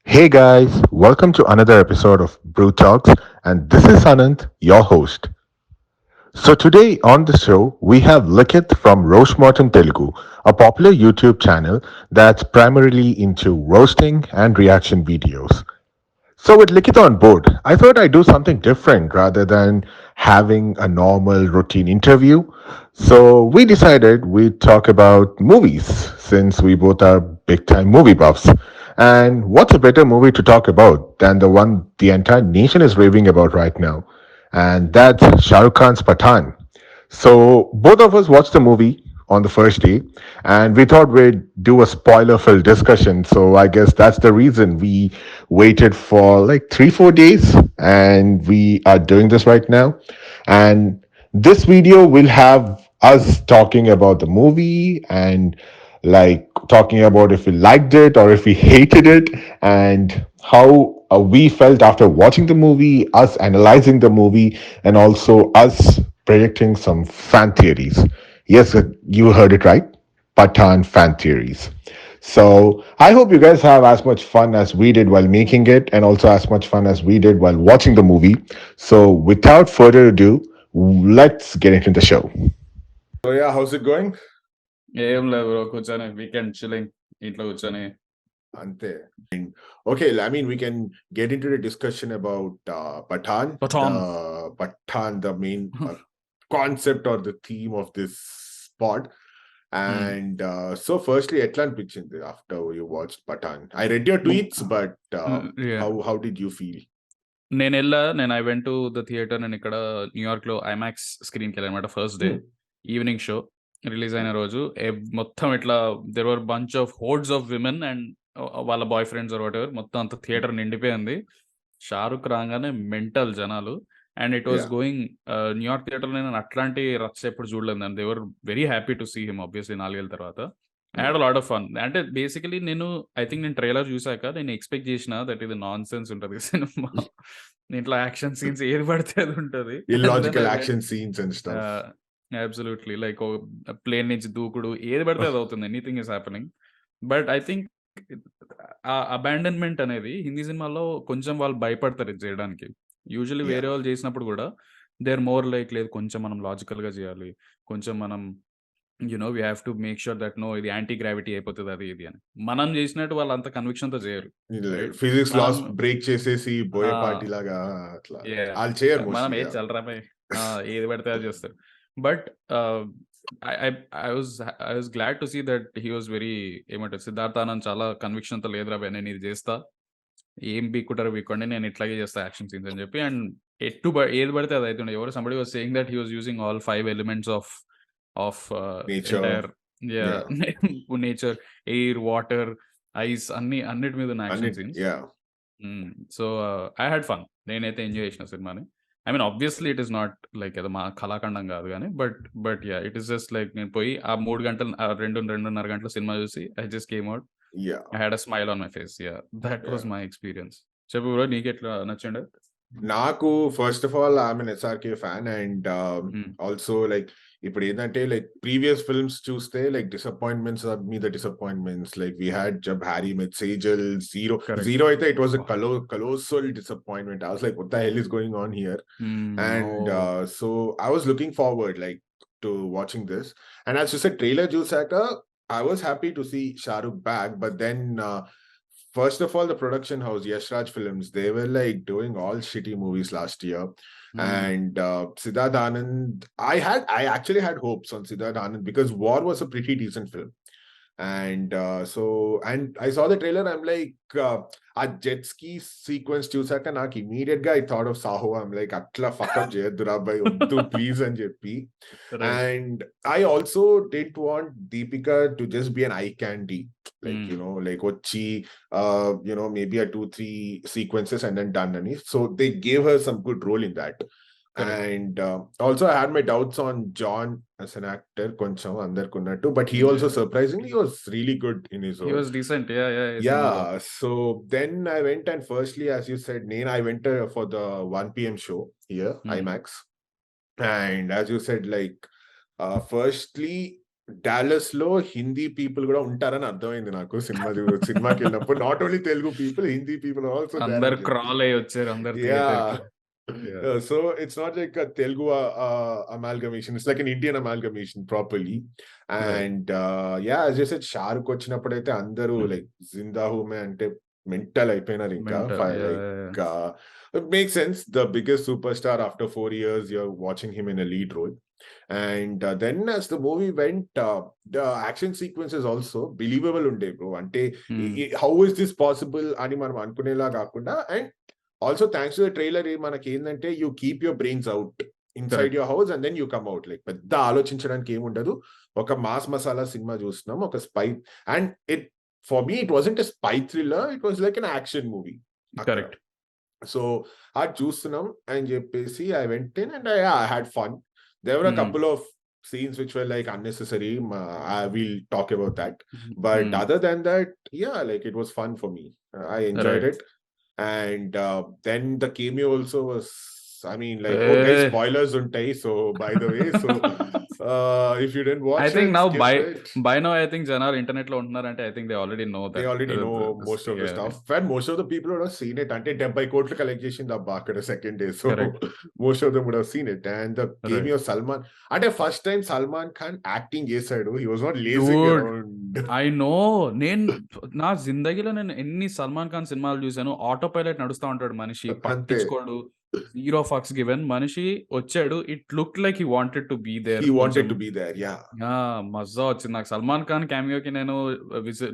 Hey guys, welcome to another episode of Brew Talks, and this is Anand, your host. So today on the show, we have Likith from RoastMortem Telugu, a popular YouTube channel that's primarily into roasting and reaction videos. So with Likith on board, I thought I'd do something different rather than having a normal routine interview. So we decided we'd talk about movies since we both are big time movie buffs. And what's a better movie to talk about than the one the entire nation is raving about right now? And that's Shah Rukh Khan's Pathaan. So both of us watched the movie on the first day, and we thought we'd do a spoiler-filled discussion. So I guess that's the reason we waited for like 3-4 days, and we are doing this right now. And this video will have us talking about the movie and like talking about if we liked it or if we hated it and how we felt after watching the movie, us analyzing the movie, and also us predicting some fan theories. Yes, you heard it right. Pathaan fan theories. So I hope you guys have as much fun as we did while making it and also as much fun as we did while watching the movie. So without further ado, let's get into the show. So yeah, how's it going? ఏం లేదు bro కూర్చొని weekend chilling ఇంట్లో కూర్చొని Ante. Okay, I mean, we can get into the discussion about Pathaan, the main concept or the theme of this pod. And so, firstly, ఎట్లా అనిపించింది after you watched Pathaan? I read your tweets, but how did you feel? నేను I went to the theatre. నేను ఇక్కడ New York లో IMAX స్క్రీన్కి వెళ్ళానమాట. First day evening show release అయిన రోజు మొత్తం ఇట్లా there were bunch of hordes of women and వాళ్ళ బాయ్ ఫ్రెండ్స్ ఆర్ వాట్ ఎవర్, మొత్తం అంత థియేటర్ నిండిపోయింది. షారుఖ్ రాగానే మెంటల్ జనాలు. And it was going New York theatre. నేను అట్లాంటి రచ్చ ఎప్పుడు చూడలేదు. And they were very happy to see him obviously 4 ఏళ్ళ తర్వాత. I had a lot of fun. అంటే బేసికలీ ఐ థింక్ నేను ట్రైలర్ చూసాక నేను ఎక్స్పెక్ట్ చేసిన దట్ ఇది నాన్ సెన్స్ ఉంటుంది సినిమా. దీంట్లో యాక్షన్ సీన్స్ ఏది పడితే అది ఉంటుంది. Illogical action scenes and stuff. Absolutely like plain నుంచి దూకుడు ఏది పడితే అది అవుతుంది. Anything is happening. But I think ఆ అబాండన్మెంట్ అనేది హిందీ సినిమాలో కొంచెం వాళ్ళు భయపడతారు ఇది చేయడానికి. యూజువల్లీ వేరే వాళ్ళు చేసినప్పుడు కూడా దే ఆర్ మోర్ లైక్ లేదు కొంచెం మనం లాజికల్ గా చేయాలి, కొంచెం మనం we have to make sure that no ఇది యాంటీ గ్రావిటీ అయిపోతుంది అది ఇది అని. మనం చేసినట్టు వాళ్ళు అంత కన్విక్షన్ తో చేయరు. ఫిజిక్స్ లాస్ బ్రేక్ చేసేసి బోయే పార్టీ లాగా అట్లా వాళ్ళు చేయరు. మనం ఏది చల్లరాపై ఏది పడితే అది చేస్తారు. But I was glad to see that he was very ఏమంటారు సిద్ధార్థ ఆనంద్ చాలా కన్విక్షన్ తో లేదు రాబాయ్ నేను ఇది చేస్తా, ఏం బీక్కుంటారో బీక్కోండి, నేను ఇట్లాగే చేస్తా యాక్షన్ సీన్స్ అని చెప్పి. అండ్ ఏది పడితే అది అవుతుండే. ఎవరు somebody was saying that he was using all 5 elements of nature, air, water, ice అన్నిటి మీద ఉన్న action scenes. So I had fun. నేనైతే ఎంజాయ్ చేసిన సినిమాని. I mean obviously it is not like ఏదో మా కళాఖండం కాదు కానీ but yeah it is just like నేను పోయి ఆ 3 గంటలు 2.5 గంటల సినిమా చూసి I just came out. I had a smile on my face. Yeah that was my experience. చెప్పు బ్రో, నీకు ఎట్లా నచ్చిండే? నాకు first of all I'm an SRK fan and also like ఇప్పుడు ఏంటంటే లైక్ ప్రీవియస్ ఫిల్మ్స్ చూస్తే like disappointments మీద disappointments like we had Jab Harry met Sejal, zero అయితే it was colossal disappointment. I was like, what the hell is going on here? And so I was looking forward like to watching this, and as you said trailer చూసాక I was happy to see Shah Rukh back, but then first of all, the production house, Yash Raj Films, they were like doing all shitty movies last year. And Siddharth Anand, I actually had hopes on Siddharth Anand because War was a pretty decent film. And and I saw the trailer, I'm like, a jet ski sequence చూసాక నాకు immediate గా I thought of Saho. I'm like, అట్లా fuck up చేయొద్దురా అబ్బాయి, వద్దు please అని చెప్పి. And I also didn't want Deepika to just be an eye candy. Like, like వచ్చి maybe a 2-3 sequences and then done అని. So they gave her some good role in that. And also I had my doubts on John as an actor, koncham andarkunnattu, but he also surprisingly was really good in his role. He was decent. Yeah. So then I went, and firstly, as you said, I went for the 1 p.m. show here, IMAX. And as you said, like firstly, Dallas లో Hindi people కూడా ఉంటారని అర్థమైంది నాకు సినిమాకి వెళ్ళినప్పుడు. Not only Telugu people, Hindi people also there అందరు అని క్రాల్ చెప్పి. అయ్యి వచ్చారు అందరు యా థియేటర్ కి. So it's not like a Telugu amalgamation. It's like an Indian amalgamation properly. And yeah, as I said, Shahrukh వచ్చినప్పుడైతే అందరూ లైక్ జిందా హూ మే అంటే మెంటల్ అయిపోయినారు ఇంకా. Like it makes sense. The biggest superstar after 4 years, you're watching him in a lead role. And then as the movie went, the action sequences also believable unde bro. Ante how is this possible అని మనం అనుకునేలా కాకుండా, and also thanks to the trailer మనకి ఏంటంటే you keep your brains out inside your house and then you come out. Like పెద్ద ఆలోచించడానికి ఏముండదు, ఒక మాస్ మసాలా సినిమా చూస్తున్నాం, ఒక spy. And it for me it wasn't a spy thriller, it was like an action movie. Correct. So అది చూస్తున్నాం అని చెప్పేసి I went in and I had fun. There were a couple of scenes which were like unnecessary. We'll talk about that. But other than that, yeah, like it was fun for me. I enjoyed it. And then the cameo also was, I mean, like, okay, spoilers untai. So by the way, so if you didn't watch I think it, now skip by now I think జనాలు internet లో ఉంటున్నారంటే I think they already know that. They already know most of the stuff. And most of the people would have seen it. Ante 70 కోట్లు collect చేసింది అబ్బా అక్కడ second day. So most of them would have seen it. And the cameo of Salman, అంటే first time Salman Khan acting చేశాడు. He was not lazy around. I know. నేను నా జిందగీలో నేను ఎన్ని సల్మాన్ ఖాన్ సినిమాలు చూసాను, ఆటో పైలట్ నడుస్తా ఉంటాడు మనిషి, పట్టించుకోడు, జీరో ఫక్స్ గివెన్. మనిషి వచ్చాడు, it look like he wanted to be there. He wanted to be there, yeah. మజా వచ్చింది నాకు సల్మాన్ ఖాన్ క్యామియోకి.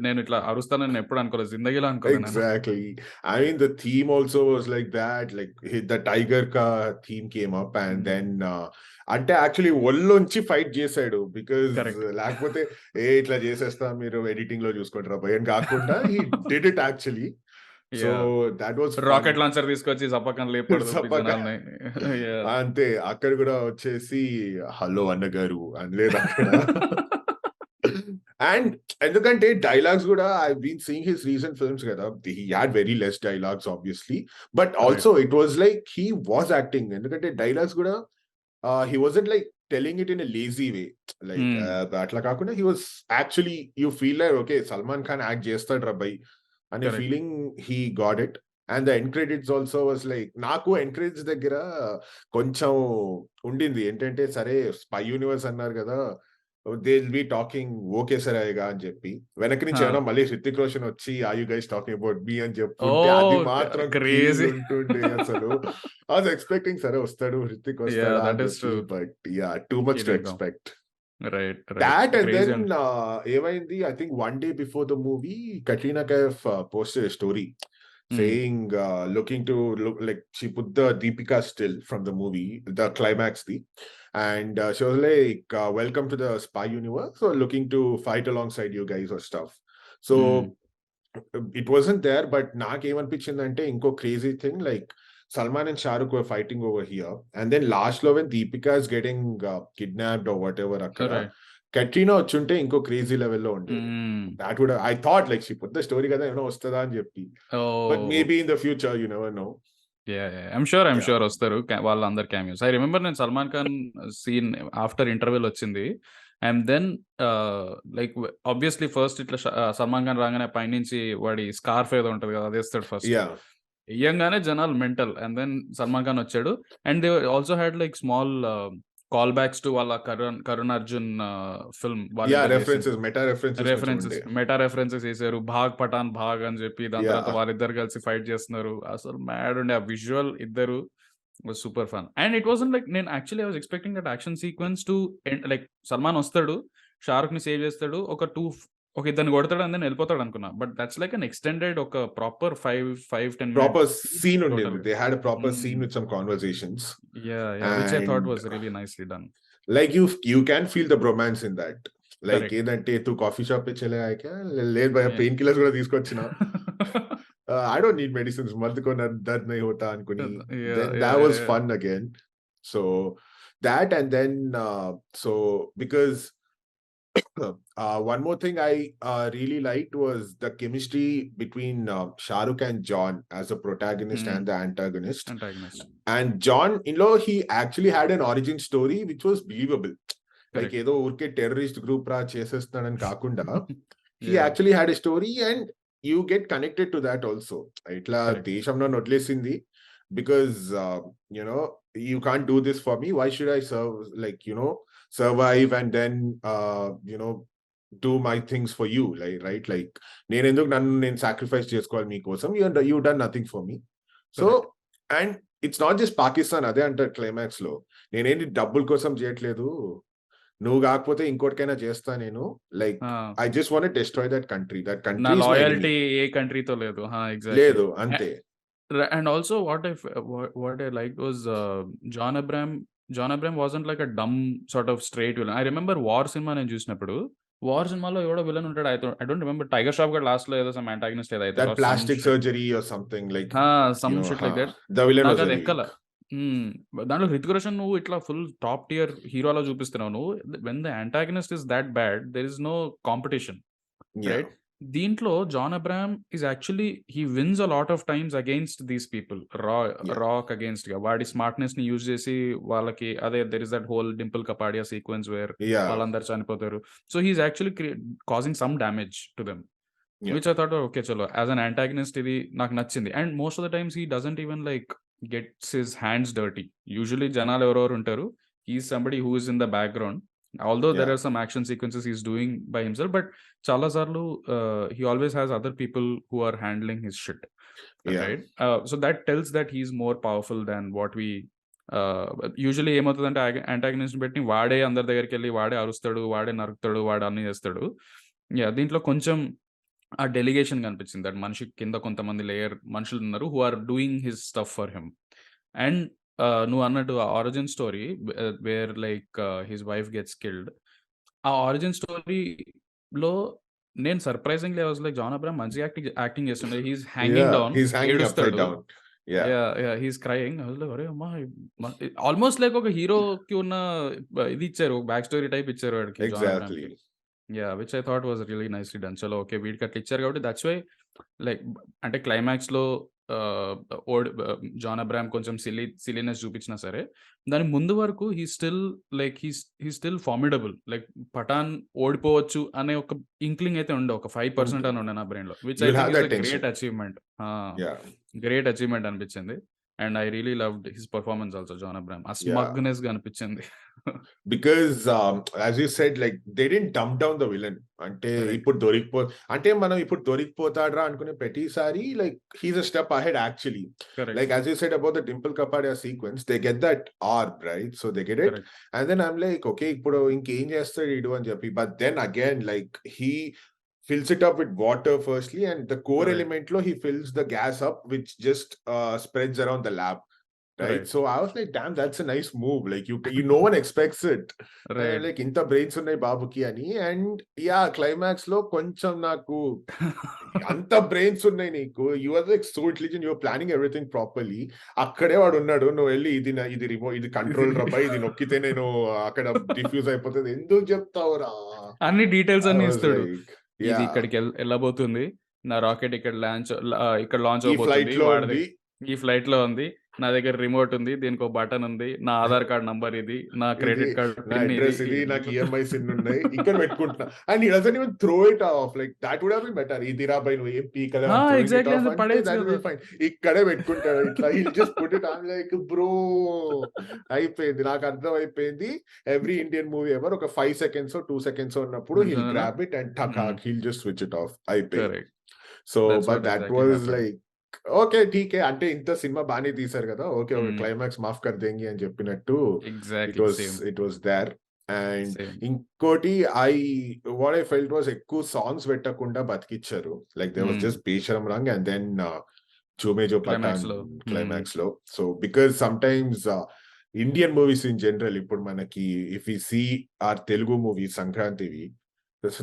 నేను ఇట్లా అరుస్తానని ఎప్పుడు అనుకోలేదు, జిందగీలో అనుకోలేదు. Exactly. I mean the theme also was like that, like the tiger ka theme came up and then అంటే actually ఒళ్ళొంచి fight చేశాడు. బికాజ్ లేకపోతే ఇట్లా చేసేస్తా మీరు ఎడిటింగ్ లో చూసుకుంటారా భయం కాకుండా he did it actually. So that was rocket launcher తీసుకొచ్చి సపకం లేపడు అంతే. అక్కడ కూడా వచ్చేసి హలో అన్నగారు అనలేదు అక్కడ. అండ్ ఎందుకంటే డైలాగ్స్ కూడా I been seeing his recent films కదా, he had very less dialogues obviously, but also it was like he was acting. ఎందుకంటే డైలాగ్స్ కూడా he wasn't like telling it in a lazy way, like atla kaakunda he was actually, you feel like okay Salman Khan act chestadu rabbai ane feeling he got it. And the end credits also was like, naaku end credits daggara koncham undindi entante sare spy universe annaru kada, they'll be talking okay sir ayega అని చెప్పి వెనక్కి నుంచి ఏమైనా మళ్ళీ హృతిక్ రోషన్ వచ్చి are you guys talking about me అని చెప్పుంటే అది మాత్రం క్రేజీ ఉంటుండే అసలు. I was expecting సరే వస్తాడు హృతిక్ వస్తాడు, but yeah, too much to expect. Right. That and then ఏమైంది, I think one day before the movie Katrina Kaif posted a story saying looking to look like she put the Deepika still from the movie, the climax and she was like welcome to the spy universe, so looking to fight alongside you guys or stuff. So it wasn't there, but నాకు ఏమనిపించిందంటే ఇంకో crazy thing, like Salman and Shah Rukh were fighting over here, and then last lo when Deepika is getting kidnapped or whatever akkada Katrina వచ్చుంటే ఇంకో crazy level లో ఉండే. That would I thought like she put the story కదా ఏమైనా వస్తుందా అని చెప్పి, but maybe in the future you never know. I'm sure వస్తారు వాళ్ళందరు క్యామియోస్. ఐ రిమెంబర్ నేను Salman Khan scene after interval వచ్చింది, and then like obviously first ఇట్లా సల్మాన్ ఖాన్ రాగానే పైనుంచి వాడి స్కార్ఫ్ ఏదో ఉంటది కదా అది వేస్తాడు ఫస్ట్, ఇయ్యంగానే జనాలు mental. And then Salman Khan వచ్చాడు, and they also had like small callbacks to వాళ్ళ Karan Arjun film, meta references వేసారు. భాగ్ పఠాన్ భాగ్ అని చెప్పి, దాని తర్వాత వాళ్ళిద్దరు కలిసి ఫైట్ చేస్తున్నారు. అసలు మ్యాడ్ ఉండే ఆ విజువల్, ఇద్దరు super fun. And it wasn't like, నేను actually I was expecting that action sequence to like Salman వస్తాడు, షారుఖ్ ని సేవ్ చేస్తాడు, ఒక ఇద్దరిని కొడతాడు అండ్ దెన్ వెళ్ళిపోతాడు అనుకున్నా. But that's like an extended ఒక ప్రాపర్ 5-10 ప్రాపర్ సీన్ ఉండేది. They had a proper scene with some conversations. Yeah, which I thought was really nicely done. Like you can feel the bromance in that. Like ఏంటంటే తు coffee shop पे चले आए क्या, లేదు భయ pain killers కూడా తీసుకొచ్చిన, I don't need medicines, మర్ద్ को दर्द नहीं होता అనుకుని. Then that was fun again. So that, and then so because one more thing I really liked was the chemistry between Shah Rukh and John as a protagonist and the antagonist. And John, he actually had an origin story which was believable. Like correct. ఏదో ఊరికే terrorist group రా చేసేస్తున్నాడని కాకుండా he yeah! actually had a story and you get connected to that also. ఇట్లా correct. దేశంలో వదిలేసింది because you can't do this for me. Why should I survive and then do my things for you, like, right? Like నేను ఎందుకు నేను sacrifice చేసుకోవాలి మీకోసం, you done nothing for me. So correct. and it's not just Pakistan, అదే అంటారు climax లో, నేనేంటి డబ్బుల కోసం చేయట్లేదు, నువ్వు కాకపోతే ఇంకోటికైనా చేస్తా నేను, like ah! I just want destroy that country, that నా country is my enemy. Loyalty ఏ కంట్రీతో లేదు. ఎగ్జాక్ట్‌లీ. లేదు అంతే. And also what I liked was John Abraham. John Abraham wasn't like a dumb sort of straight villain. I remember War cinema నేను చూసినప్పుడు, war సినిమాలో ఎవడో విలన్ ఉంటాడు. I don't remember. Tiger Shroff కూడా లాస్ట్ లో ఏదో సమ్ యాంటాగనిస్ట్ ఏదో అవుతాడు. That plastic surgery or something, like some shit like that. the villain నాకు was అది very ఎక్కల. weak. దాంట్లో హృతిక్ రోషన్ నువ్వు ఇట్లా ఫుల్ టాప్ టియర్ హీరోలా చూపిస్తున్నావు నువ్వు. When the antagonist is that bad, there is no competition. Yeah, right. దీంట్లో John Abraham is actually he wins a lot of times against these people. Yeah. Rock against గా వాడి smartness ని యూజ్ చేసి వాళ్ళకి అదే there is that whole Dimple Kapadia sequence where Yeah, వాళ్ళందరూ చనిపోతారు. So he's actually causing some damage to them, yeah, which I thought okay చలో as an antagonist ఇది నాకు నచ్చింది. And most of the times he doesn't even like gets his hands dirty. Usually జనాలు ఎవరెవరు ఉంటారు, he's somebody who is in the background. Although there yeah, are some action sequences he's doing by himself, but చాలా సార్లు he always has other people who are handling his shit, yeah, right? So that tells that he's more powerful than what we usually ఏమవుతుందంటే antagonist పెట్టి వాడే అందరి దగ్గరికి వెళ్ళి వాడే అరుస్తాడు, వాడే నరుకుతాడు, వాడు అన్ని చేస్తాడు. దీంట్లో కొంచెం ఆ డెలిగేషన్ కనిపించింది. దట్ మనిషి కింద కొంతమంది లేయర్ మనుషులు ఉన్నారు who are doing his stuff for him. And నువ్వు అన్నట్టు ఆ origin story where like his wife gets killed, ఆ ఆరిజిన్ స్టోరీలో నేను surprisingly I was like John Abraham మంచి యాక్టింగ్ చేస్తుండే. He's hanging yeah. Down, He's hanging upside ఏడుస్తాడు. down. Yeah, he's crying. అరే అమ్మా, ఆల్మోస్ట్ లైక్ ఒక హీరోకి ఉన్న ఇది ఇచ్చారు, బ్యాక్ స్టోరీ టైప్ ఇచ్చారు వాడికి, జాన్ అబ్రహాంకి. exactly. Which I thought was really nicely done. చలో ఓకే వీడికి అట్లా ఇచ్చారు కాబట్టి దట్స్ వై లైక్ అంటే క్లైమాక్స్ లో జాన్ అబ్రహాం కొంచెం సిలీనెస్ చూపించినా సరే, దాని ముందు వరకు he still like he still formidable. Like Pathaan ఓడిపోవచ్చు అనే ఒక ఇంక్లింగ్ అయితే ఉండే, ఒక 5% అని ఉండే నా బ్రెయిన్ లో, which I You'll have think is that a great tension. Achievement. Yeah, great achievement అనిపించింది. And I really loved his performance also, John Abraham. Ah yeah. Smugness గా అనిపించింది. Because as you said, like they didn't dumb down the villain. అంటే Correct. ఇప్పుడు మనం ఇప్పుడు దొరికిపోతాడ్రా అనుకునే ప్రతిసారి, like he's a step ahead actually. Correct. Like as you said about the Dimple Kapadia sequence, they get that arc, right? So they get it. Correct. And then I'm like, okay, ఇప్పుడు ఇంకేం చేస్తాడు ఈడు అని చెప్పి. But then again, like he fills it up with water firstly, and the core Correct. element lo he fills the gas up, which just spreads around the lab. Right. So I was like, damn, that's a nice move. Like no one expects it. Right. Like ఇంత brains ఉన్నాయి బాబుకి అని. And climax లో కొంచెం నాకు అంత brains ఉన్నాయి నీకు, you are like so intelligent, you are planning everything properly. అక్కడే వాడు ఉన్నాడు, నువ్వు వెళ్ళి ఇది రిమోట్, ఇది కంట్రోల్ రబ్బా, ఇది నొక్కితే నేను అక్కడ డిఫ్యూజ్ అయిపోతుంది, ఎందుకు చెప్తావురా? అన్ని డీటెయిల్స్ అన్ని ఇస్తాడు. ఇది Yeah, ఇక్కడికి వెళ్ళబోతుంది, నా రాకెట్ ఇక్కడ లాంచ్ ఈ ఫ్లైట్ అవబోతుంది, లో వాడిది ఉంది, ఈ ఫ్లైట్ లో ఉంది, నా దగ్గర రిమోట్ ఉంది, దీనికి ఒక బటన్ ఉంది, నా ఆధార్ కార్డ్ నంబర్ ఇది, నా ఇది క్రెడిట్ కార్డ్ నా పిన్ అడ్రస్ ఇది, నాకు ఈఎంఐస్ ఇన్ని ఉన్నాయి, ఇక్కడ పెట్టుకుంటున్నా. And he doesn't even throw it off. Like that would have been better. ఇది రా బై, నువ్వు ఏం పీకలే, ఎగ్జాక్ట్లీ అది పడేయచ్చు దట్ కదా. Will be fine. ఇక్కడే పెట్టుకుంటాడు ఇట్లా, he just put it on. Like bro, అయిపోయింది, నాకు అర్థం అయిపోయింది. ఎవ్రీ ఇండియన్ మూవీ ఎవర్ ఒక 5 seconds 2 seconds ఉన్నప్పుడు he'll grab it and tuck he'll just switch it off, అయిపోయింది. Correct. So That's but what that exactly was happened. Like okay ఠీకే, అంటే ఇంత సినిమా బాగానే తీశారు కదా, ఓకే ఒక క్లైమాక్స్ మాఫ్ కర్ దేంగి అని చెప్పినట్టు exactly same. It was there. And same. ఇంకోటి వాట్ ఐ ఫెల్ట్ వాస్ ఎక్కువ సాంగ్స్ పెట్టకుండా బతికిచ్చారు. Like they was just బేషరం Rang and then చూమేజో Pathan climax లో. So because some times Indian movies in general, ఇప్పుడు మనకి if you see are Telugu movie సంక్రాంతివి,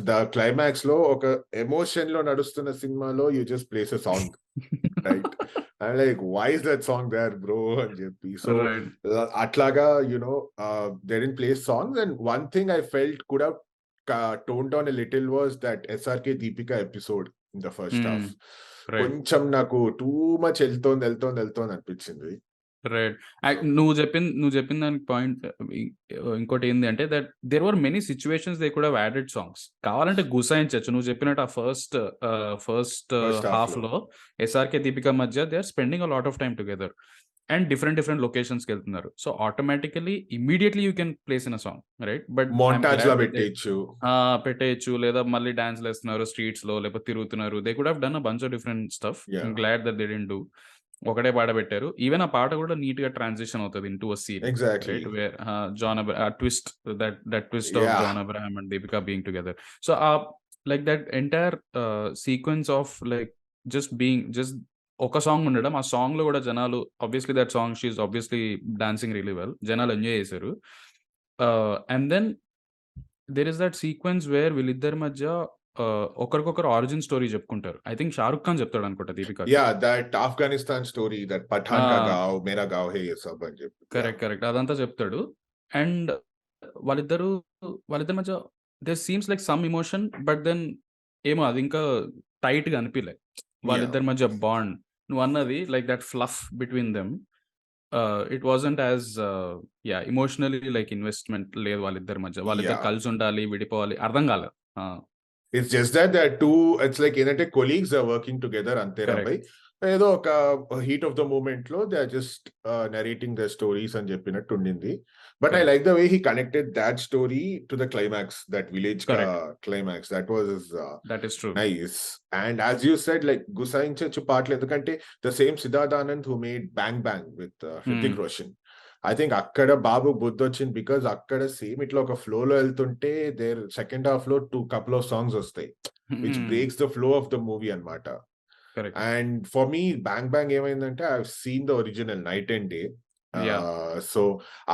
the climax లో ఒక emotion లో నడుస్తున్న సినిమాలో you just place a song, right? And like why is that song there bro అని చెప్పి. సో అట్లాగా they didn't play songs. And one thing I felt could have tone down a little was that SRK Deepika episode in the first half. కొంచెం నాకు too much వెళ్తోంది అనిపించింది. Right. నువ్వు చెప్పిన దానికి పాయింట్ ఇంకోటి ఏంది అంటే that there were many situations they could have added songs. కావాలంటే గుసాయించొచ్చు. నువ్వు చెప్పినట్టు ఆ ఫస్ట్ ఫస్ట్ హాఫ్ హాఫ్ లో లో ఎస్ఆర్‌కే, దీపిక మధ్య they are spending a lot of time together and different లొకేషన్స్‌కి వెళ్తున్నారు. So automatically immediately you can place in a song, right? But I'm montage లా గ్లాడ్ దట్ దే పెట్టేయచ్చు. పెట్టేయచ్చు, లేదా మళ్ళీ డాన్స్‌లేస్తున్నారు స్ట్రీట్స్‌లో, లేకపోతే తిరుగుతున్నారు. They could have done a bunch of different stuff. Yeah I'm glad that they didn't do. ఒకటే పాట పెట్టారు. ఈవెన్ ఆ పాట కూడా నీట్ గా ట్రాన్సిషన్ అవుతుంది into a scene, exactly right? Where twist, that twist of yeah John Abraham and Deepika being together. So like that entire sequence of like just ఒక song ఉండడం, ఆ సాంగ్ లో కూడా జనాలు obviously that song she's obviously dancing really well, జనాలు enjoy చేశారు. And then there is that sequence where వీళ్ళిద్దరి మధ్య ఒకరికొకరు ఆరిజిన్ స్టోరీ చెప్పుకుంటారు. ఐ థింక్ షారుఖ్ ఖాన్ చెప్తాడు అనుకుంటా దీపికాకి. Yeah that Afghanistan story, that Pathan కా గావ్ మేరా గావ్ హే యే సబ్ అని చెప్పి. కరెక్ట్ అదంతా చెప్తాడు. అండ్ వాళ్ళిద్దరు వాళ్ళిద్దరి మధ్య there seems like some emotion, but then ఏమో అది ఇంకా టైట్ గా అనిపించలే యా వాళ్ళిద్దరి మధ్య బాండ్. నువ్వు అన్నది like that fluff between them, it wasn't as emotionally like investment లేదు వాళ్ళిద్దరి మధ్య. వాళ్ళిద్దరు యా కలిసి ఉండాలి, విడిపోవాలి అర్థం కాలేదు. It's just that they are two, it's like ఏంటంటే కొలీగ్స్ ఆర్ వర్కింగ్ టుగెదర్ అంతేరా బై. కరెక్ట్ ఏదో ఒక హీట్ ఆఫ్ ద మూమెంట్ లో they are just narrating the stories అని చెప్పినట్టు ఉండింది. But I correct like the way he connected that story to the climax, that village correct climax, that was that is true. Nice. And as you said like గుసాయించచ్చు పాటలు, ఎందుకంటే the same Siddharth Anand who made bang bang with Hrithik Roshan, I think అక్కడ బాబు బుద్ధి వచ్చింది. Because అక్కడ same ఇట్లా ఒక flow లో వెళ్తుంటే దేర్ సెకండ్ హాఫ్ లో కపుల్ ఆఫ్ సాంగ్స్ వస్తాయి which breaks the flow of the movie అన్నమాట. Correct and for me bang bang ఏమైందంటే I seen the original night and day. Yeah so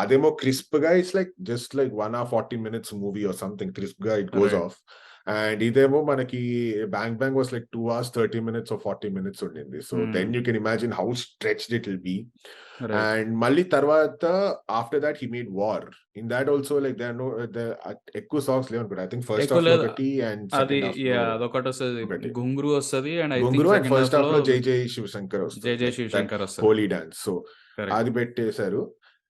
అదేమో క్రిస్ప్ గా it's like just like 1 hour 40 minutes movie or something, crisp గా it goes right off. And ఇదేమో మనకి bang bang was like 2 hours 30 minutes or 40 minutes ఉండింది. So then you can imagine how stretched it will be. Right and మళ్ళీ తర్వాత after that he made war. In that also like they no ఎక్కువ songs లేవు అనుకుంటా. I think first ఎక్కువ half లో లేదు. ఒకటి అండ్ అది సెకండ్ హాఫ్ లో అదొకటి వస్తుంది, ఒకటి, గుంగురు వస్తుంది, and I think Ghungroo. And second first half half లో లో జై జై శివశంకర్ జై వస్తుంది, జై లైక్ దట్ శివశంకర్ వస్తుంది. హోలీ డాన్స్. సో కరెక్ట్ అది పెట్టేశారు.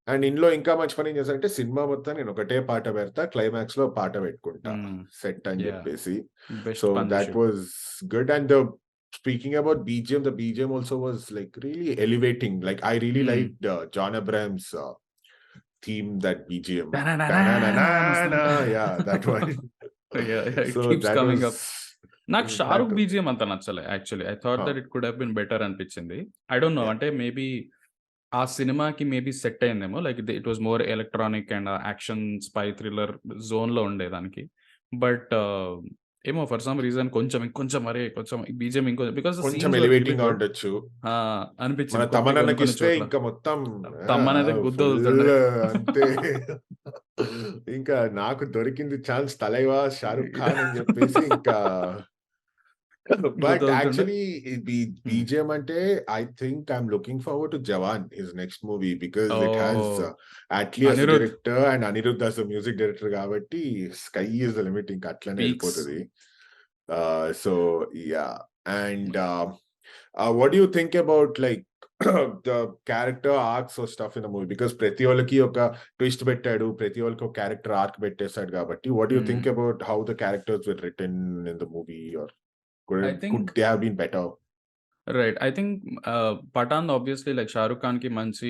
అండ్ ఇందులో ఇంకా మంచి పని ఏం చేశారంటే సినిమా మొత్తం నేను ఒకటే పాట పెడతా, క్లైమాక్స్ లో పాట పెట్టుకుంటా సెట్ అని యా చెప్పేసి. బెస్ట్ సో పని దాట్ చేసాడు. Was good. And speaking about BGM, the BGM also was like really elevating. Like I really liked John Abraham's theme, that BGM. Ta-na-na-na-na, yeah, that one. It So keeps that coming was up. నాకు that Shah Rukh was BGM అంత నచ్చలే actually. I thought that huh, it could have been better అనిపించింది. I don't know, yeah. అంటే maybe ఆ సినిమాకి maybe set అయిందేమో, like it was more electronic and action spy thriller zone లో ఉండేదానికి. బట్ ఏమో ఫర్ సమ్ రీజన్ కొంచెం అరే కొంచెం బీజిఎం ఇంకొంచెం, బికాస్ ద కొంచెం సీన్స్ వర్ రియలీ ఎలివేటింగ్ గా గుడ్ ఉండొచ్చు. మన అనిపించింది తమనన్నకి కొన్ని ఇస్తే చోట్ల. ఇంకా మొత్తం తమ్మనైతే గుద్ద ఫుల్ వదులుతుండే. అంతే. ఇంకా నాకు దొరికింది ఛాన్స్ తలైవా షారుఖ్ ఖాన్ అని చెప్పేసి ఇంకా. గుద్ద బట్ వదులుతుండే. యాక్చువల్లీ BGM అంటే I think I'm looking forward to Jawan, his next movie, because oh it has Atlee as the Anirudh director and Anirudh as the music director కాబట్టి స్కై ఈజ్ ద లిమిట్, ఇంకా అట్లనే పీక్స్. వెళ్ళిపోతుంది. So yeah. And what do you think about like the character arcs or stuff in the movie? Because ప్రతి వాళ్ళకి ఒక twist పెట్టాడు, ప్రతి వాళ్ళకి ఒక క్యారెక్టర్ ఆర్క్ పెట్టేశాడు కాబట్టి what do you think about how the characters were written in the movie, or I could think they have been better? Right. I think Pathaan obviously like Shah Rukh Khan కి మంచి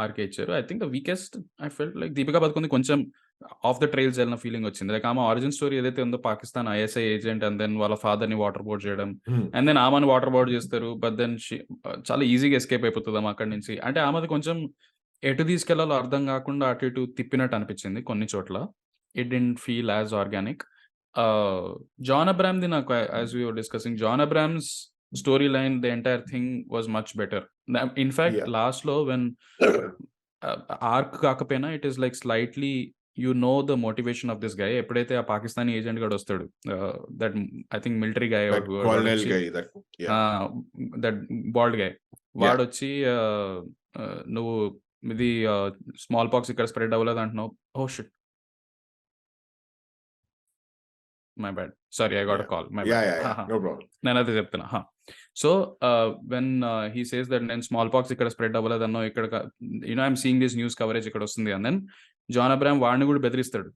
ఆర్కే ఇచ్చారు. I think the weakest I felt like Deepika Padukone కొంచెం off the trails వెళ్ళిన ఫీలింగ్ వచ్చింది. Like ఆమె origin story ఏదైతే ఉందో, Pakistan ISI agent, and then వాళ్ళ ఫాదర్ ని వాటర్ బోర్డ్ చేయడం, అండ్ దెన్ ఆమెను వాటర్ బోర్డ్ చేస్తారు, బట్ దెన్ చాలా ఈజీగా ఎస్కేప్ అయిపోతుంది ఆమె అక్కడి నుంచి. అంటే ఆమెది కొంచెం ఎటు తీసుకెళ్లాలో అర్థం కాకుండా అటు ఇటు తిప్పినట్టు అనిపించింది కొన్ని చోట్ల. It didn't feel as organic. John అబ్రామ్ది నాకు, as we were discussing, John Abraham's story line, the entire thing was much better. In fact Yeah. Last లో వెన్ ఆర్క్ కాకపోయినా it is like slightly you know the motivation of this guy. ఎప్పుడైతే ఆ Pakistani agent గడు వస్తాడు, that I think military guy, That colonel guy, that yeah. That bald guy, వాడొచ్చి నువ్వు ఇది smallpox ఇక్కడ స్ప్రెడ్ అవ్వలేదు అంటున్నావు. Oh shit, my bad, sorry I got Yeah. Call, my Yeah, bad. yeah, yeah. No problem. నేను అదే చెప్తున్నా. So when he says that నేను స్మాల్ పాక్స్ ఇక్కడ స్ప్రెడ్ అవ్వలేదన్నో ఇక్కడ you know I'm seeing this news coverage ఇక్కడ వస్తుంది అండ్ దెన్ జాన్ అబ్రాహం వాడిని కూడా బెదిరిస్తాడు,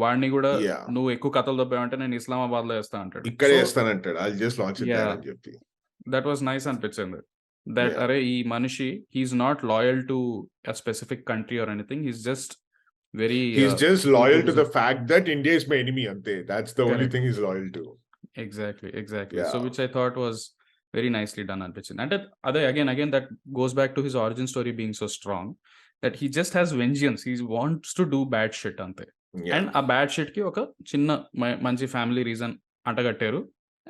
వాడిని కూడా Yeah. నువ్వు ఎక్కువ కథలు దొబ్బావంటే నేను ఇస్లామాబాద్ లో వేస్తా అంటాడు. ఇక్కడే వేస్తానంటాడు, I just launch it there అని చెప్పి. దట్ వాస్ నైస్ అనిపించింది. That Yeah. అరే ఈ మనిషి he's not loyal to a specific country or anything, he's just very He's just loyal to the fact that India is my enemy ante. That's the only Correct. thing he's loyal to. exactly Yeah. so which I thought was very nicely done అనిపించింది. అంటే అదే again that goes back to his origin story being so strong that he just has vengeance, he wants to do bad shit అంతే. Yeah. And ఆ bad shit కి ఒక చిన్న మంచి family reason అంటగట్టారు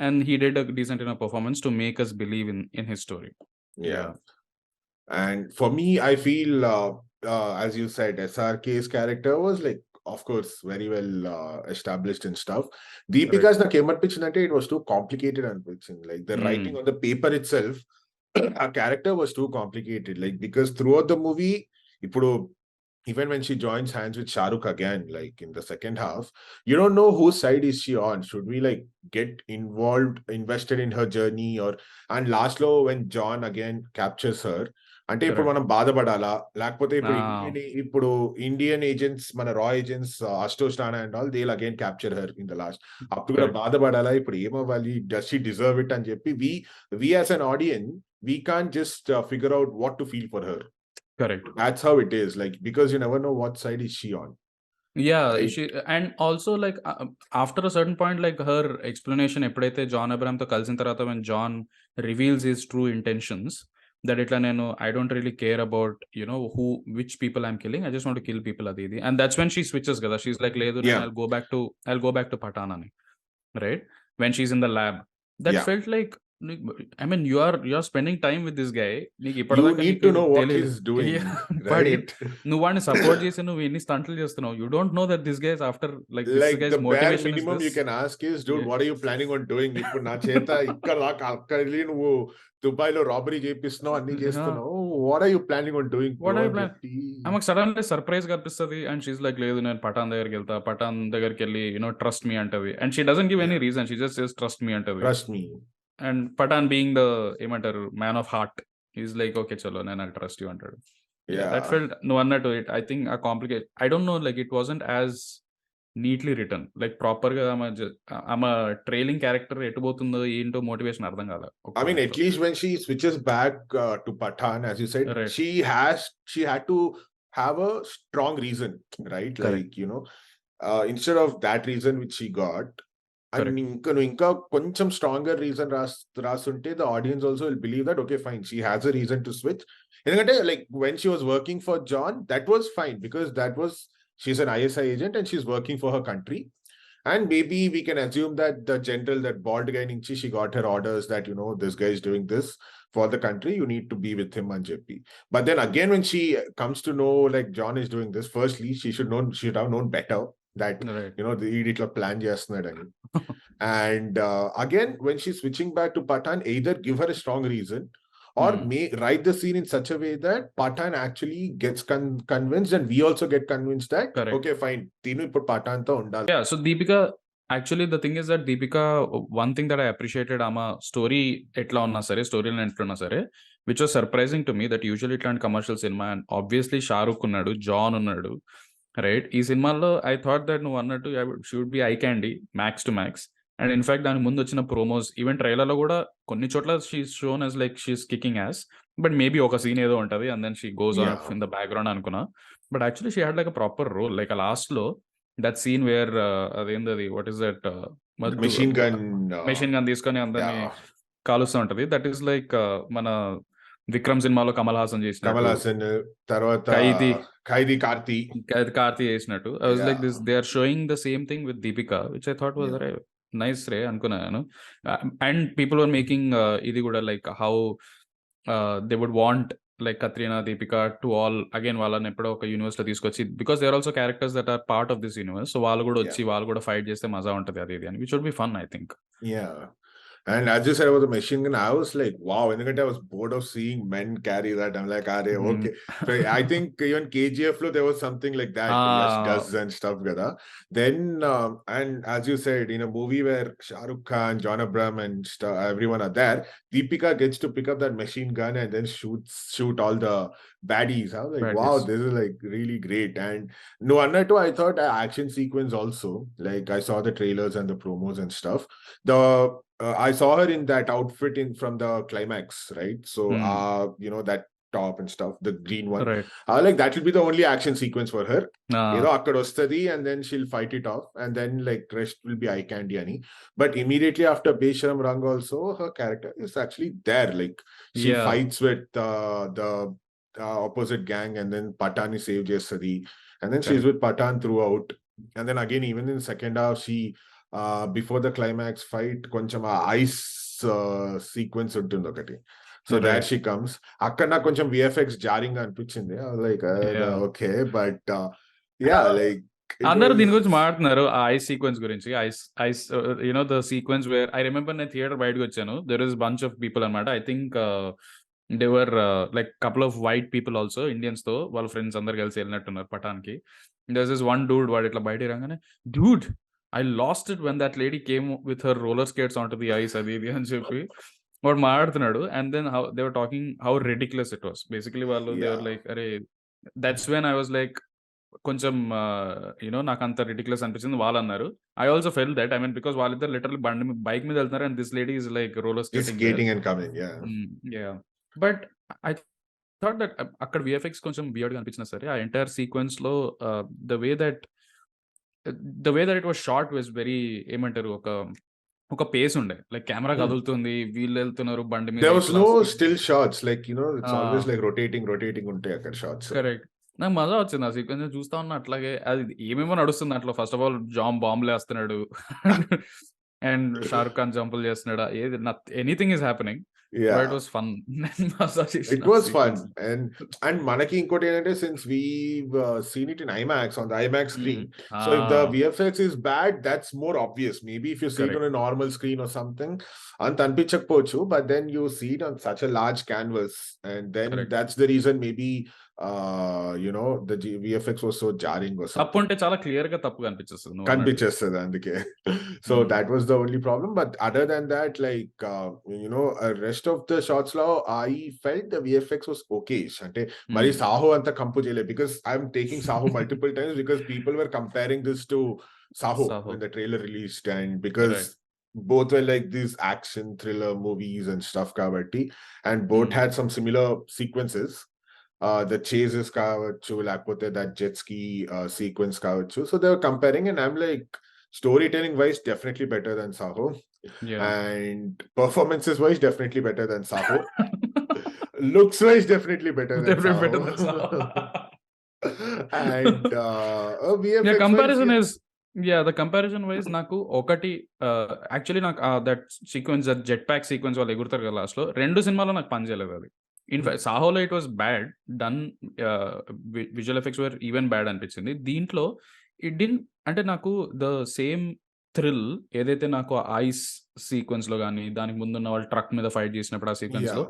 and he did a decent in performance to make us believe in his story. Yeah. And for me, I feel, as you said, SRK's character was like, of course, very well established and stuff. Deepika's na came at it was too complicated and like the writing on the paper itself, her character was too complicated. Like because throughout the movie, even when she joins hands with Shah Rukh again, like in the second half, you don't know whose side is she on. Should we like get invested in her journey, or and last low when John again captures her, అంటే ఇప్పుడు మనం బాధపడాలా, లేకపోతే ఇప్పుడు Indian agents, మన రా agents Ashok Rana and all, they will again capture her in the last. అప్పుడు కూడా బాధపడాలా, ఇప్పుడు ఏమవ్వాలి, డస్ షీ డిజర్వ్ ఇట్ అని చెప్పి we as an audience we can't just figure out what to feel for her. Correct. That's how it is, like, because you never know what side is she on. Yeah, right? she, and also like after a certain point, like her explanation ఎప్పుడైతే John Abraham తో కలిసిన తర్వాత when John reveals his true intentions, that itla nenu I don't really care about, you know, which people I'm killing, I just want to kill people adi, and that's when she switches kada. She's like ledu, Yeah. I'll go back to Pathaan ani, right? When she's in the lab, that Yeah. felt like, I mean, you are spending time with this guy, You need to know what he's doing, right? నువ్వు వాడిని support చేసి నువ్వు ఎన్ని స్టంట్లు చేస్తున్నావు, you don't know that this guy is after like this Like guy's the bare motivation minimum is this. you can ask is, dude, Yeah. what are you planning on doing? ఇప్పుడు నా చేత ఇక్కడ దాకా అక్కడ వెళ్ళి నువ్వు దుబాయ్ లో robbery చేపిస్తున్నావు, అన్ని చేస్తున్నావు, what are you planning on doing? What are you ఆమెకు సడన్లీ సర్ప్రైజ్ కనిపిస్తుంది అండ్ షీస్ లైక్ లేదు నేను పఠాన్ దగ్గరికి వెళ్తా, పఠాన్ దగ్గరికి వెళ్ళి యూనో ట్రస్ట్ మీ అంటది, and she doesn't give any reason, she just says trust me అంటది. Trust me. And Pathaan being the ఏమంటారు man of heart, is like okay చలో నేను ట్రస్ట్ యూ అంటాడు. దట్ ఫెల్ట్, నువ్వు అన్నట్టు ఇట్ ఐ థింక్ ఆ complicate, I don't know, like it wasn't as neatly return, like proper గా ఆమె ట్రైలింగ్ క్యారెక్టర్ ఎటు పోతుందో ఏంటో మోటివేషన్ అర్థం కాదు. I mean, at least when she switches back to Pathaan, as you said, Right. she had to have a strong reason, right? Correct. Like, you know, instead of that reason which she got, Correct. and ఇంకా కొంచెం stronger reason రాస్తుంటే the audience also will believe that okay fine, she has a reason to switch. ఎందుకంటే like when she was working for John, that was fine because she's an ISI agent and she's working for her country, and maybe we can assume that the general, that bald guy నుంచి she got her orders that, you know, this guy is doing this for the country, you need to be with him and JP. But then again when she comes to know like John is doing this, firstly she should have known better that Right. you know the idiot plan చేస్తున్నాడని. And again when she's switching back to Pathaan, either give her a strong reason or may write the scene in such a way that Pathaan actually gets convinced and we also get convinced that Correct. okay fine, Tinu ippudu Pathaan tho undali. Yeah, so Deepika, actually the thing is that Deepika, one thing that I appreciated ama story etla uన్నా సరే, story line etla uన్నా సరే, which was surprising to me, that usually ఇట్లాంటి commercial cinema and obviously Shahrukh ఉన్నాడు, John ఉన్నాడు, right? ఈ సినిమాలో I thought that నువ్వు అన్నట్టు should be I candy max to max. And in fact దానికి ముందు వచ్చిన ప్రోమోస్, ఈవెన్ ట్రైలర్ లో కూడా కొన్ని చోట్ల she's shown as like she's kicking ass, but maybe ఒక సీన్ ఏదో ఉంటది and then she goes on in the background అనుకున్నా, but actually she had like a proper role. Like ఆ లాస్ట్ లో దట్ సీన్ వేర్ అదేంది, what is that, machine gun తీసుకొని అందరినీ కాలుస్తూ ఉంటది, దట్ ఈస్ లైక్ మన విక్రమ్ సినిమాలో కమల్ హాసన్ తర్వాత ఖైదీ కార్తీ చేసినట్టు. I was like this, they are showing the same thing with Deepika, which I thought was nice రే అనుకున్నాను. And people were making ఇది కూడా like how they would want like Katrina, Deepika to all again వాళ్ళని ఎప్పుడో ఒక universe లో తీసుకొచ్చి, because they are also characters that are part of this universe, so వాళ్ళు కూడా వచ్చి వాళ్ళు కూడా ఫైట్ చేస్తే మజా ఉంటది అది ఇది అని, which would be fun I think. Yeah. And as you said about the machine gun, I was like, wow, ఎందుకంటే I was bored of seeing men carry that. I'm like, okay. So I think even KGF lo there was something like that. Yash does and stuff kada. Then and as you said, in a movie where Shah Rukh Khan, John Abraham and everyone are there, Deepika gets to pick up that machine gun and then shoot all the baddies. I was like, wow, this is like really great. And no wonder too, I thought action sequence also. Like I saw the trailers and the promos and stuff. I saw her in that outfit from the climax, right? So that top and stuff, the green one. Right. Like that will be the only action sequence for her. Akkad ostadi and then she'll fight it off, and then like rest will be eye candy ani. But immediately after Besharam Rang also, her character is actually there. Like she fights with the opposite gang, and then Pathaan is saved yesterday, and then she's with Pathaan throughout. And then again, even in second half, she before the climax fight కొంచెం ice sequence ఉంటుంది ఒకటి. So that she comes. అక్కడ నాకు కొంచెం VFX jarring అనిపించింది. Like okay, but like అందరూ దీని గురించి మాట్లాడుతున్నారు, ఆ ఐస్ సీక్వెన్స్ గురించి. Ice the sequence where I remember నేను థియేటర్ బయటకు వచ్చాను. There is bunch of people అనమాట. I think they were like couple of white people also, Indians తో వాళ్ళ ఫ్రెండ్స్ అందరు కలిసి వెళ్ళినట్టున్నారు పఠాన్ కి. దెర్ ఇస్ వన్ డూడ్, వాడు ఇట్లా బయట రాగానే, Dude I lost it when that lady came with her roller skates onto the ice, అది ఇది అని చెప్పి వాడు మాట్లాడుతున్నాడు. And then how they were talking how ridiculous it was. Basically వాళ్ళు దే వర్ లైక్, అరే that's when I was like కొంచెం నాకు అంత రిడిక్యులస్ అనిపించింది. వాళ్ళు అన్నారు, I also fell that. I mean because వాళ్ళిద్దరు లిటరల్లీ బైక్ మీద వెళ్తున్నారు and this lady is like roller skating and coming. But I thought that అక్కడ విఎఫ్ఎక్స్ కొంచెం వియర్డ్ గా అనిపించినా సరే, ఆ ఎంటైర్ సీక్వెన్స్ లో the way that it was short was very, ఏమంటారు, ఒక పేస్ ఉండే. లైక్ కెమెరా కదులుతుంది, వీళ్ళు వెళ్తున్నారు బండి మీద. There was no still shots, like it's always like rotating ఉంటాయి అక్కడ షాట్స్. కరెక్ట్. నాకు మజా వచ్చింది ఆ సీక్వెన్స్ చూస్తా ఉన్నా. అట్లాగే అది ఏమేమో నడుస్తుంది అట్లా. ఫస్ట్ ఆఫ్ ఆల్ బాంబులు వేస్తున్నాడు అండ్ షారుఖ్ ఖాన్ జంపులు చేస్తున్నాడు. ఏది anything is happening. It was fun. It was fun. And manaki inkoti ఏంటంటే, since we've seen it in IMAX on the IMAX screen, so if the VFX is bad, that's more obvious. Maybe if you see it on a normal screen or something, ant anpichakpochu, but then you see it on such a large canvas, and then that's the reason maybe the VFX was so jarring or something. తప్పు ఉంటే చాలా clear గా తప్పు కనిపించేస్తుంది అందుకే. So that was the only problem. But other than that, like rest of the shots lo I felt the VFX was okay. Ante mari Saho anta kampu cheyale, because I'm taking Saho multiple times because people were comparing this to Saho when the trailer released, and because both were like these action thriller movies and stuff kabatti, and both had some similar sequences. The chases కావచ్చు, లేకపోతే that jet ski sequence కావచ్చు. So they were comparing, and I'm like, storytelling wise definitely better than Saho, and performances wise definitely better than Saho. Looks wise definitely better than Saho. And VFX comparison is the comparison wise నాకు ఒకటి actually నాకు that sequence, that jet pack sequence వాళ్ళు ఎగురుతారు కదా last లో, 2 సినిమాలో నాకు పని చేయలేదు అది. ఇన్ఫాక్ట్ సాహోలో it was bad done, visual effects were even bad అనిపించింది. దీంట్లో ఇట్ డిన్, అంటే నాకు ద సేమ్ థ్రిల్ ఏదైతే నాకు ఐస్ సీక్వెన్స్ లో కానీ, దానికి ముందున్న వాళ్ళు ట్రక్ మీద ఫైట్ చేసినప్పుడు ఆ సీక్వెన్స్ లో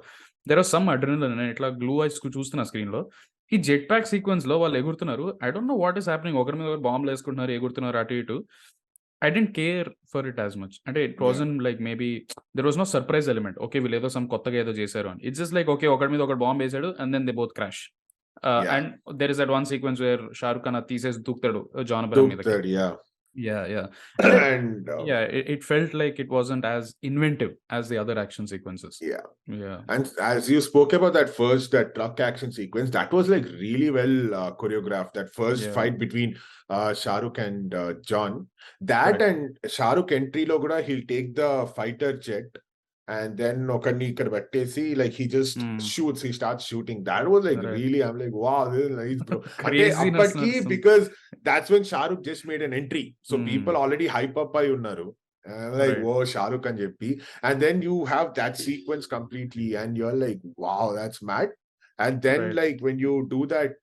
దెర్ ఆర్ సమ్ అడ్రినలిన్. నేను ఇట్లా గ్లూ ఐస్ చూస్తున్నా స్క్రీన్ లో. ఈ జెట్ ప్యాక్ సీక్వెన్స్ లో వాళ్ళు ఎగురుతున్నారు, I don't know what is happening. ఒకరి మీద బాంబులు వేసుకుంటున్నారు, ఎగురుతున్నారు అటు ఇటు. I didn't care for it as much. And it wasn't like, maybe there was no surprise element. Okay, we'll either some kottaga edo chesaru on. It's just like, okay, okadi మీద ఒకటి bomb వేసాడు and then they both crash. And there is that one sequence where Shahrukh Khan తీసేసి దూకుతాడు John Abraham మీదకి. And it felt like it wasn't as inventive as the other action sequences. And as you spoke about that truck action sequence, that was like really well choreographed. That first fight between Shahrukh and John, that and Shahrukh entry lo kuda, he'll take the fighter jet and then okanni ikkada pettesi, like he just shoots, he starts shooting. That was like really, I'm like, wow, this is nice, bro. Appaki, because that's when Shahrukh just made an entry, so people already hype up ayi unnaru, like whoa, Shahrukh అని చెప్పి, and then you have that sequence completely and you're like, wow, that's mad. And then Right. like when you do that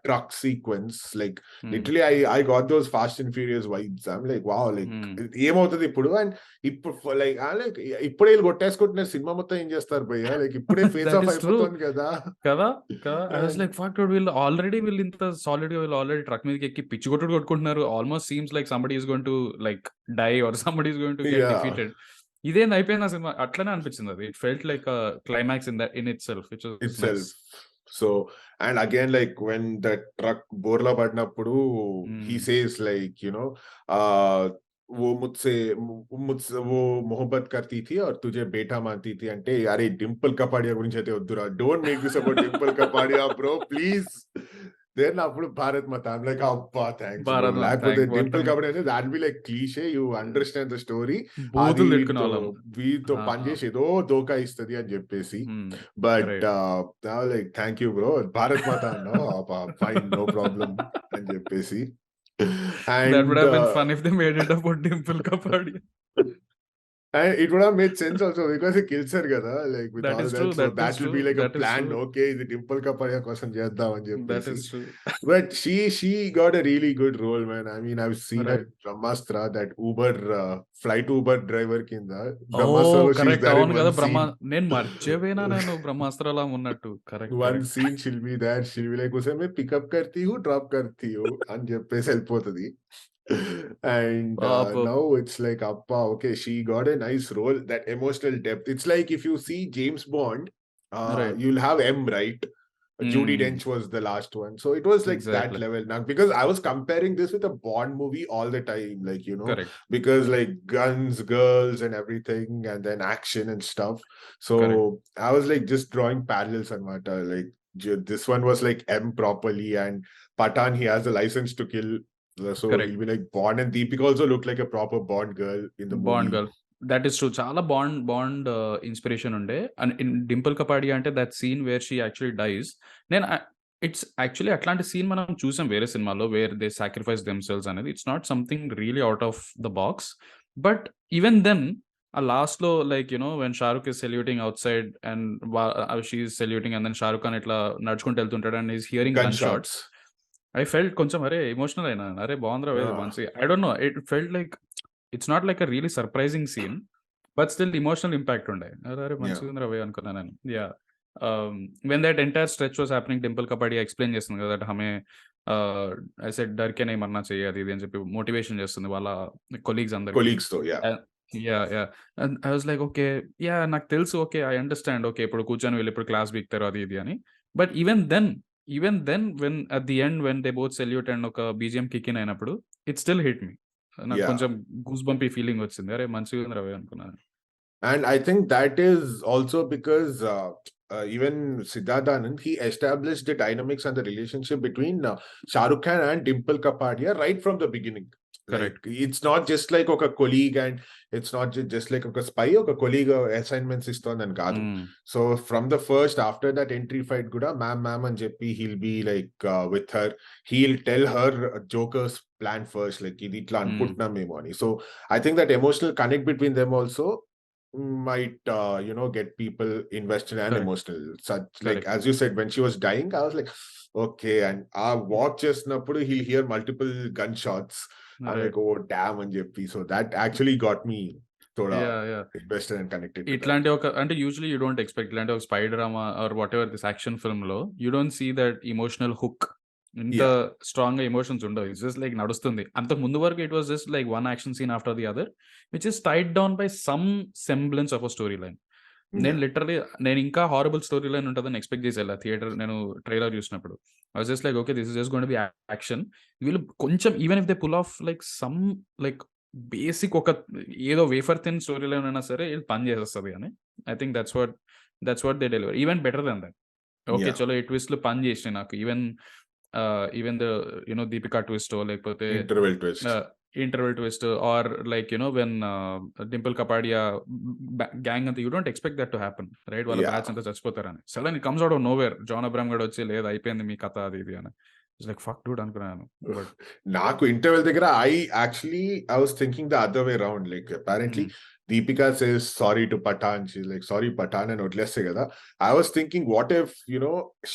truck sequence, like Hmm. literally I got those Fast and Furious vibes. I'm like, wow, like Hmm. ఏమవుతుంది ఇప్పుడు. And ఇప్పుడు like ఇప్పుడే వీళ్ళు కొట్టేసుకుంటున్నారు, cinema మొత్తం ఏం చేస్తారు భయ్య, like ఇప్పుడే face That of is true. అయిపోతుంది కదా. కదా I was And like fuck Dude, వీళ్ళు ఇంత సాలిడ్ గా వీళ్ళు ఆల్రెడీ ట్రక్ మీదకి ఎక్కి పిచ్చి కొట్టుడు కొట్టుకుంటున్నారు. Almost seems like somebody is going to like die or somebody is going to get yeah, defeated. ఇదేంది అయిపోయింది ఆ సినిమా, అట్లనే అనిపించింది అది. It felt like climax in itself, which was itself. Nice. So, and again, like when the truck borla padnappudu, he says like, you know, वो मुझसे मुझसे वो मोहब्बत करती थी और तुझे बेटा मानती थी అంటే, అరే డింపుల్ కపాడియా గురించి అయితే వద్దురా, don't make this about Dimple Kapadia bro please. Then అప్పుడు భారత్ మాత, ఐమ్ లైక్ అబ్బా థ్యాంక్స్ బ్రో, భారత్ మాత, లేకపోతే thank డింపుల్ what కపాడియా అంటే that be like cliche, you understand the story, అది బూతులు తిట్టుకునే వీటితో వాళ్ళం. వీటితో పనిచేసి ఏదో దోకా ఇస్తుంది అని చెప్పేసి. But right. Like thank you bro, Bharat మాత అన్నావు, ఫైన్ నో ప్రాబ్లం అని చెప్పేసి. That would And have been fun if they made it about Dimple Kapadia. and it would have made sense also because he kills her kada, like with That all is that. true, So that that is will be true, like a that is plan. true. Okay, the Dimple Kapadia kosam cheddam అని That చెప్పేసి. is true. But she got a really good role, man. I mean, I've seen her Right. Brahmastra, that Uber flight Uber driver కింద ఓ Brahmastra she's correct, there in అవును one కదా. scene. నేను మర్చిపోయినా నేను బ్రహ్మాస్త్రలా ఉన్నట్టు. Correct One correct. scene she'll be there, she'll be like, उसे मैं pickup करती हूँ, ड्रॉप करती हूँ అని చెప్పేసి వెళ్ళిపోతుంది. And పాపం. now it's like appa, okay, she got a nice role, that emotional depth. It's like if you see James Bond, Right. you'll have M, right? Judi Dench was the last one, so it was like that Exactly. level. Now because I was comparing this with a Bond movie all the time, like, you know, Correct. because like guns, girls and everything, and then action and stuff. So Correct. I was like just drawing parallels and what, like this one was like M properly, and Pathaan, he has a license to kill. So Correct. he'll be like Bond, and Deepika also looked like a proper Bond girl in the Bond movie. Girl, that is true. చాలా Bond inspiration ఉండే. And in Dimple Kapadia అంటే that scene where she actually dies, నేను it's actually అట్లాంటి scene మనం చూసాం వేరే సినిమాలో, where they sacrifice themselves అనేది. It's not something really out of the box. But even then ఆ లాస్ట్ లో like you know when Shahrukh is saluting outside and she is saluting, and then Shahrukh Khan ఇట్లా నడుచుకుంటూ వెళ్తుంటాడు and is hearing gunshots. I felt కొంచెం అరే emotional అయినా, అరే బాగుందిరా Yeah. మంచి. I don't know, it felt like it's not like a really surprising scene, but still emotional impact ఉండే. అరే మంచిగా ఉందిరా వే అనుకున్నాను నేను. Yeah, when that entire stretch was happening, Dimple Kapadia explain చేస్తుంది కదా దట్ హమే ఐ సెడ్ డర్కే నై మన్నా చెయ్యి అది ఇది అని చెప్పి మోటివేషన్ చేస్తుంది వాళ్ళ కొలీగ్స్ అందరికి. Colleagues though, yeah. Yeah yeah, and I was like okay, yeah నాకు తెలుసు, ఓకే ఐ అండర్స్టాండ్, ఓకే ఇప్పుడు కూర్చొని వీళ్ళు ఇప్పుడు క్లాస్ బీక్తారు అది ఇది అని. But even then when at the end when they both salute and ఒక బీజిఎం కిక్ ఇన్ అయినప్పుడు ఇట్ స్టిల్ హిట్ మీ. నాకు Yeah. కొంచెం గూస్ బంపీ ఫీలింగ్ వచ్చింది, అరే మంచిగా ఉంది రవి అనుకున్నాను. And I think that is also because even Siddharth Anand, he established the dynamics and the relationship between Shah Rukh Khan and Dimple Kapadia right from the beginning. Correct. Like it's not just like a colleague, and it's not just like a spy, a colleague assignments istondan kaadu. So from the first, after that entry fight kuda ma'am and Jeppi, he'll be like with her, he'll tell her Joker's plan first, like idi itla anukuntunna memo ani. So I think that emotional connect between them also might get people invested and Correct. emotional. Such like Correct. as you said, when she was dying, I was like, okay. And walk chesnappudu he'll hear multiple gunshots. I'm like, oh damn అని చెప్పి. So that actually got me thoda invested and connected. ఇట్లాంటి ఒక అంటే usually you don't expect ఇట్లాంటి ఒక spy drama or what ever this action film లో you don't see that emotional hook. ఇంత strong గా ఎమోషన్స్ ఉండవు. ఇట్స్ జస్ట్ లైక్ నడుస్తుంది. అంతకు ముందు వరకు it was just like one action scene after the other which is tied down by some semblance of a story line. నేను literally నేను ఇంకా హారబుల్ స్టోరీ లైన్ ఉంటుందని ఎక్స్పెక్ట్ చేసేలా థియేటర్ నేను ట్రైలర్ చూసినప్పుడు. I was just like okay this is just going to be action. వీళ్ళు కొంచెం even if they pull off like some like basic ఒక ఏదో వేఫర్ థిన్ స్టోరీ లైన్ అయినా సరే ఇది పని చేసేస్తుంది అని. I think that's what they deliver, even better then that. Okay చలో ఈ ట్విస్ట్లు పని చేసినాయి నాకు. Even the you know Deepika twist లేకపోతే interval twist or like when Dimple Kapadia gang అంతా you don't expect that to happen, right? వాళ్ళ బ్యాచ్ అంతా చచ్చిపోతారని sudden it comes out of nowhere. John Abraham గడ్ వచ్చి లేదు అయిపోయింది మీ కథ అది ఇది అని. లైక్ ఫక్ డూడ్ అనుకున్నాను. నాకు ఇంటర్వెల్ దగ్గర I was thinking the other way around. Like apparently Deepika says sorry to Pathaan. She's like, sorry, Pathaan, and వదిలేస్తే కదా. I was thinking, what if,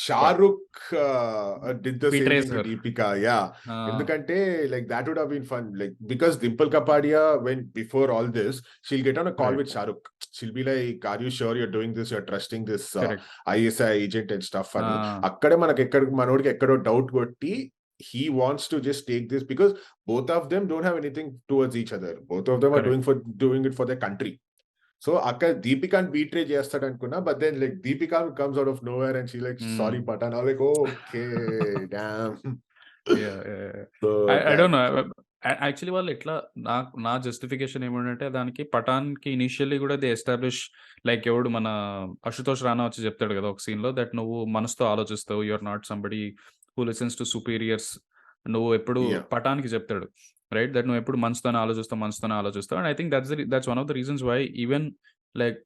Shah Rukh did the same betrays thing to her. Deepika? Yeah. ఎందుకంటే, like, that would have been fun. Like, because Dimple Kapadia, before all this, she'll get on a call Right. with Shah Rukh. She'll be like, are you sure you're doing this? You're trusting this Correct. ISI agent and stuff. అని అక్కడే మనోడికి ఎక్కడో doubt కొట్టి, he wants to just take this because both of them don't have anything towards each other. Both of them are Correct. doing it for their country. So akka Deepika betray chestadu anukunna, but then like Deepika comes out of nowhere and she's like, sorry Pathaan. I was like, okay, damn. Yeah. So I don't know. Actually వాళ్ళు ఎట్లా నా justification ఏమంటే దానికి పఠాన్కి initially కూడా they establish like ఎవడు మన అశుతోష్ రాణా వచ్చి చెప్తాడు కదా ఒక సీన్ లో దట్ నువ్వు మనసుతో ఆలోచిస్తావు you're not somebody who listens to superiors నువ్వు ఎప్పుడు పఠాన్కి చెప్తాడు రైట్ దట్ నువ్వు ఎప్పుడు మనసుతోనే ఆలోచిస్తావు and I think that's one of the reasons why even like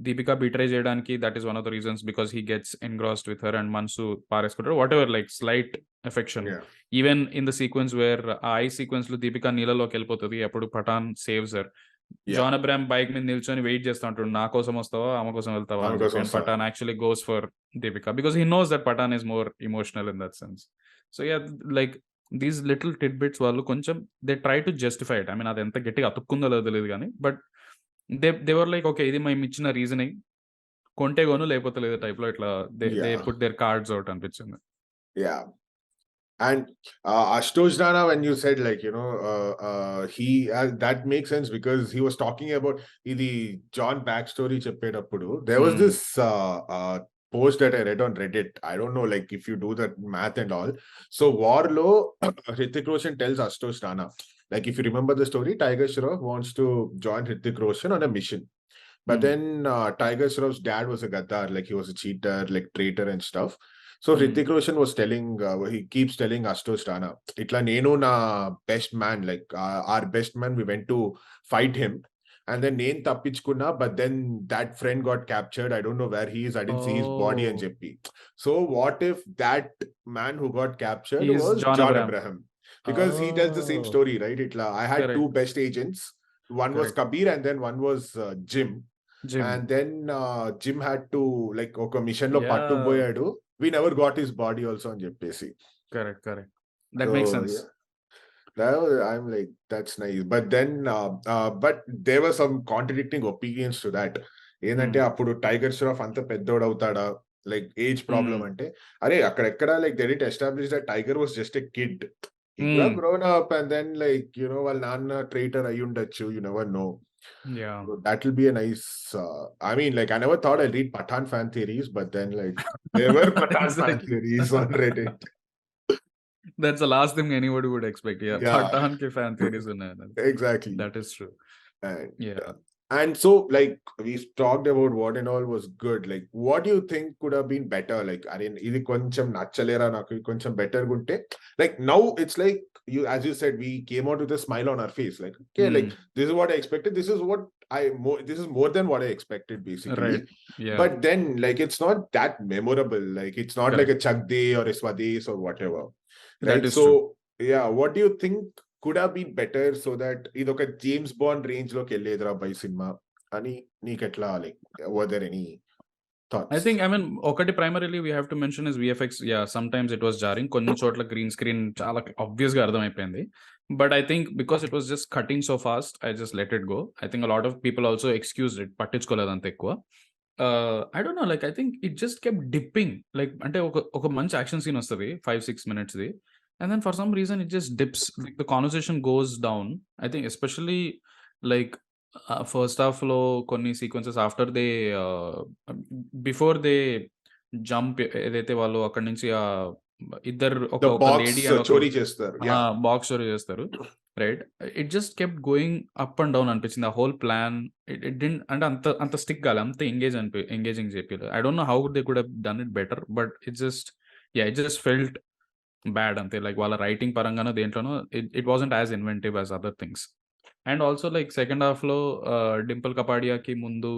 Deepika betray చేయడానికి that is one of the reasons because he gets engrossed with her and మనసు పారేసుకుంటారు whatever like slight affection even in the sequence where ఆ ice sequence లో దీపికా నీళ్ళలోకి వెళ్ళిపోతుంది అప్పుడు Pathan saves her John Abraham bike మీద నిల్చొని వెయిట్ చేస్తా ఉంటాడు నా కోసం వస్తావా ఆమె కోసం వెళ్తావా and Pathaan actually goes for Deepika because he knows that Pathaan is more emotional in that sense so yeah like these little tid bits వాళ్ళు కొంచెం they try to justify it I mean అది ఎంత గట్టిగా అతుక్కుందో లేదో తెలియదు కానీ బట్ దేవర్ లైక్ ఓకే ఇది మేము ఇచ్చిన రీజనింగ్ కొంటే కొను లేకపోతే లేదు టైప్ లో ఇట్లా they put there cards out అనిపించింది. Yeah. And Ashutosh Rana, when you said like, he that makes sense because he was talking about the John backstory cheppedappudu. There was this post that I read on Reddit. I don't know, like if you do that math and all. So war lo Hrithik Roshan tells Ashutosh Rana, like if you remember the story, Tiger Shroff wants to join Hrithik Roshan on a mission. But then Tiger Shroff's dad was a gaddar, like he was a cheater, like traitor and stuff. So Hrithik Roshan was telling, he keeps telling Ashutosh Rana, itla nenu na best man, like our best man, we went to fight him. And then నేను తప్పించుకున్నా, but then that friend got captured. I don't know where he is. I didn't see his body and చెప్పి. So what if that man who got captured was John Abraham? Because he tells the same story, right? Itla, I had two best agents. One was Kabir and then one was Jim. And then Jim had to like oka mission lo పట్టుకుపోయాడు. We never got his body also on చెప్పేసి. Correct. That makes sense. Yeah. I'm like, that's nice. But then, but there were some contradicting opinions to that. ఏంటంటే అప్పుడు tiger Shroff అంత పెద్దోడు అవుతాడా, like age problem అంటే, అరే అక్కడెక్కడ like they did establish that tiger was just a kid. He could have grown up and then like, వాళ్ళ నాన్న ట్రైటర్ అయి ఉండొచ్చు, you never know. Yeah. So that will be a nice, I mean, like, I never thought I'd read Pathaan fan theories, but then, like, there were Pathaan fan theories on Reddit. That's the last thing anybody would expect. Yeah. Pathaan ke fan theories unnai. Exactly. That is true. And, yeah. And so, like, we talked about what and all was good. Like, what do you think could have been better? Like, I mean, ఇది కొంచెం నచ్చలేరా నాకు, కొంచెం better gunte. Like, now it's like, you, as you said, we came out with a smile on our face. Like, okay, like, this is what I expected. This is more than what I expected, basically. Right. Yeah. But then, like, it's not that memorable. Like, it's not like a Chak De or a Swades or whatever. Right? That is so, true. yeah, what do you think could have been better so that ఇది ఒక James bond range లోకి వెళ్ళేదిరా by cinema అని నీకెట్లా, like were there any thoughts? I think, I mean, ఒకటి primarily we have to mention is VFX. Yeah, sometimes it was jarring. కొన్ని చోట్ల green screen చాలా obvious గా అర్థమైపోయింది. But I think because it was just cutting so fast, I just let it go. I think a lot of people also excused it. పట్టించుకోలేదు అంత ఎక్కువ. I don't know, like I think it just kept dipping. Like అంటే ఒక మంచి action scene వస్తుంది 5-6 minutes the. And then for some reason it just dips. Like the conversation goes down. I think especially like first half lo konni sequences after they before they jump ఏదైతే వాళ్ళు అక్కడి నుంచి ఇద్దరు ఒక lady చోరీ చేస్తారు, box చోరీ చేస్తారు, right? It just kept going up and down అనిపించింది ఆ హోల్ ప్లాన్. ఇట్ డింట్ అంటే అంత స్టిక్ కాలే, అంత ఎంగేజింగ్ చెప్పలేదు. I don't know how they could have done it better, but it just felt bad అంతే. లైక్ వాళ్ళ రైటింగ్ పరంగానో దేంట్లోనో it wasn't as inventive as other things. And also like second half లో డింపుల్ కపాడియాకి ముందు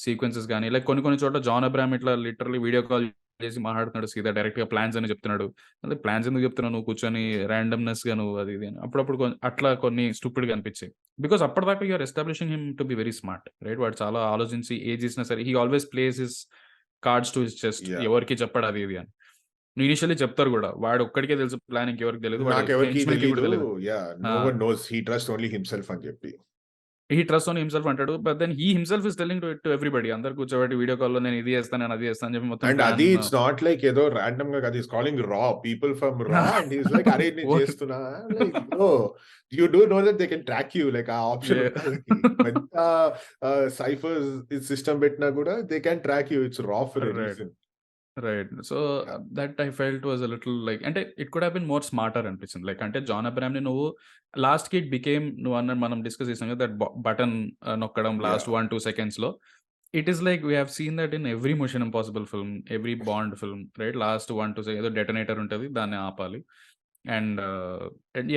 సీక్వెన్సెస్ కానీ, like కొన్ని చోట్ల జాన్ అబ్రామ్ ఇట్లా లిటరలీ వీడియో కాల్ చేసి మాట్లాడుతున్నాడు సీదా డైరెక్ట్ గా ప్లాన్స్ అని చెప్తున్నాడు. అంటే ప్లాన్స్ ఎందుకు చెప్తున్నావు నువ్వు కూర్చొని ర్యాండమ్నెస్ గా నువ్వు అది ఇది అని అప్పుడప్పుడు అట్లా కొన్ని స్టూపిడ్ గా అనిపించాయి. బికాస్ అప్పటిదాకా you're establishing him to be very smart right. వాడు చాలా ఆలోచించి ఏ చేసినా సరే he always place his cards to his chest. Yeah. ఎవరికి చెప్పాడు అది ఇది అని ఇనిషియల్లీ చెప్తారు కూడా. వాడు ఒక్కడికే తెలుసు ప్లాన్, ఇంకెవరికి తెలియదు, నాకెవరికి తెలియదు. తెలీదు. Yeah, no one knows. He trusts only himself అని చెప్పి. హీ ట్రస్ట్ ఆన్ హిమ్సెల్ఫ్ అంటాడు. But then he himself is telling to everybody. అందరు కూర్చోబెట్టి వీడియో కాల్ లో నేను ఇది చేస్తాను, నేను అది చేస్తాను అని చెప్పి మొత్తం. అండ్ అది ఇట్స్ నాట్ లైక్ ఏదో ర్యాండమ్ గా కాదు. ఈస్ కాలింగ్ రా పీపుల్ ఫ్రమ్ రా అండ్ ఈస్ లైక్ అరే నేను చేస్తున్నా. Like bro you do know that they can track you. Like ఆ ఆప్షన్ ఎంత సైఫర్ సిస్టమ్ పెట్టినా కూడా they can track you. It's రా for a reason. Right. So that I felt was a little like అంటే it could have been more smarter అనిపించింది. Like అంటే John Abram ని నువ్వు లాస్ట్ కి ఇట్ బికేమ్ నువ్వు అన్న మనం డిస్కస్ చేసాం కదా దట్ బటన్ నొక్కడం లాస్ట్ 1-2 seconds లో. It is like we have seen that in every machine impossible film, every bond film right. Last 1-2 seconds ఏదో డెటనేటర్ ఉంటుంది, దాన్ని ఆపాలి. And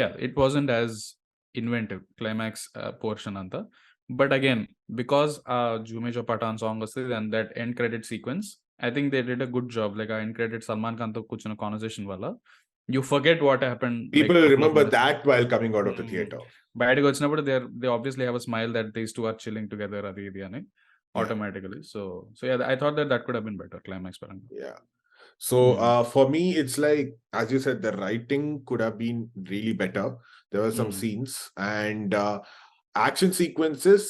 yeah it wasn't as inventive climax portion అంతా. But again because ఆ జూమేజో Pathan song వస్తుంది and that end credit sequence I think they did a good job. Like I credited Salman Khan to kuch conversation wala. You forget what happened. People like, remember that while coming out of the theater. Bad vachinappudu they obviously have a smile that these two are chilling together adi idi ani automatically. So yeah, I thought that could have been better climax paranga. Yeah. So for me it's like as you said the writing could have been really better. There were some scenes and action sequences,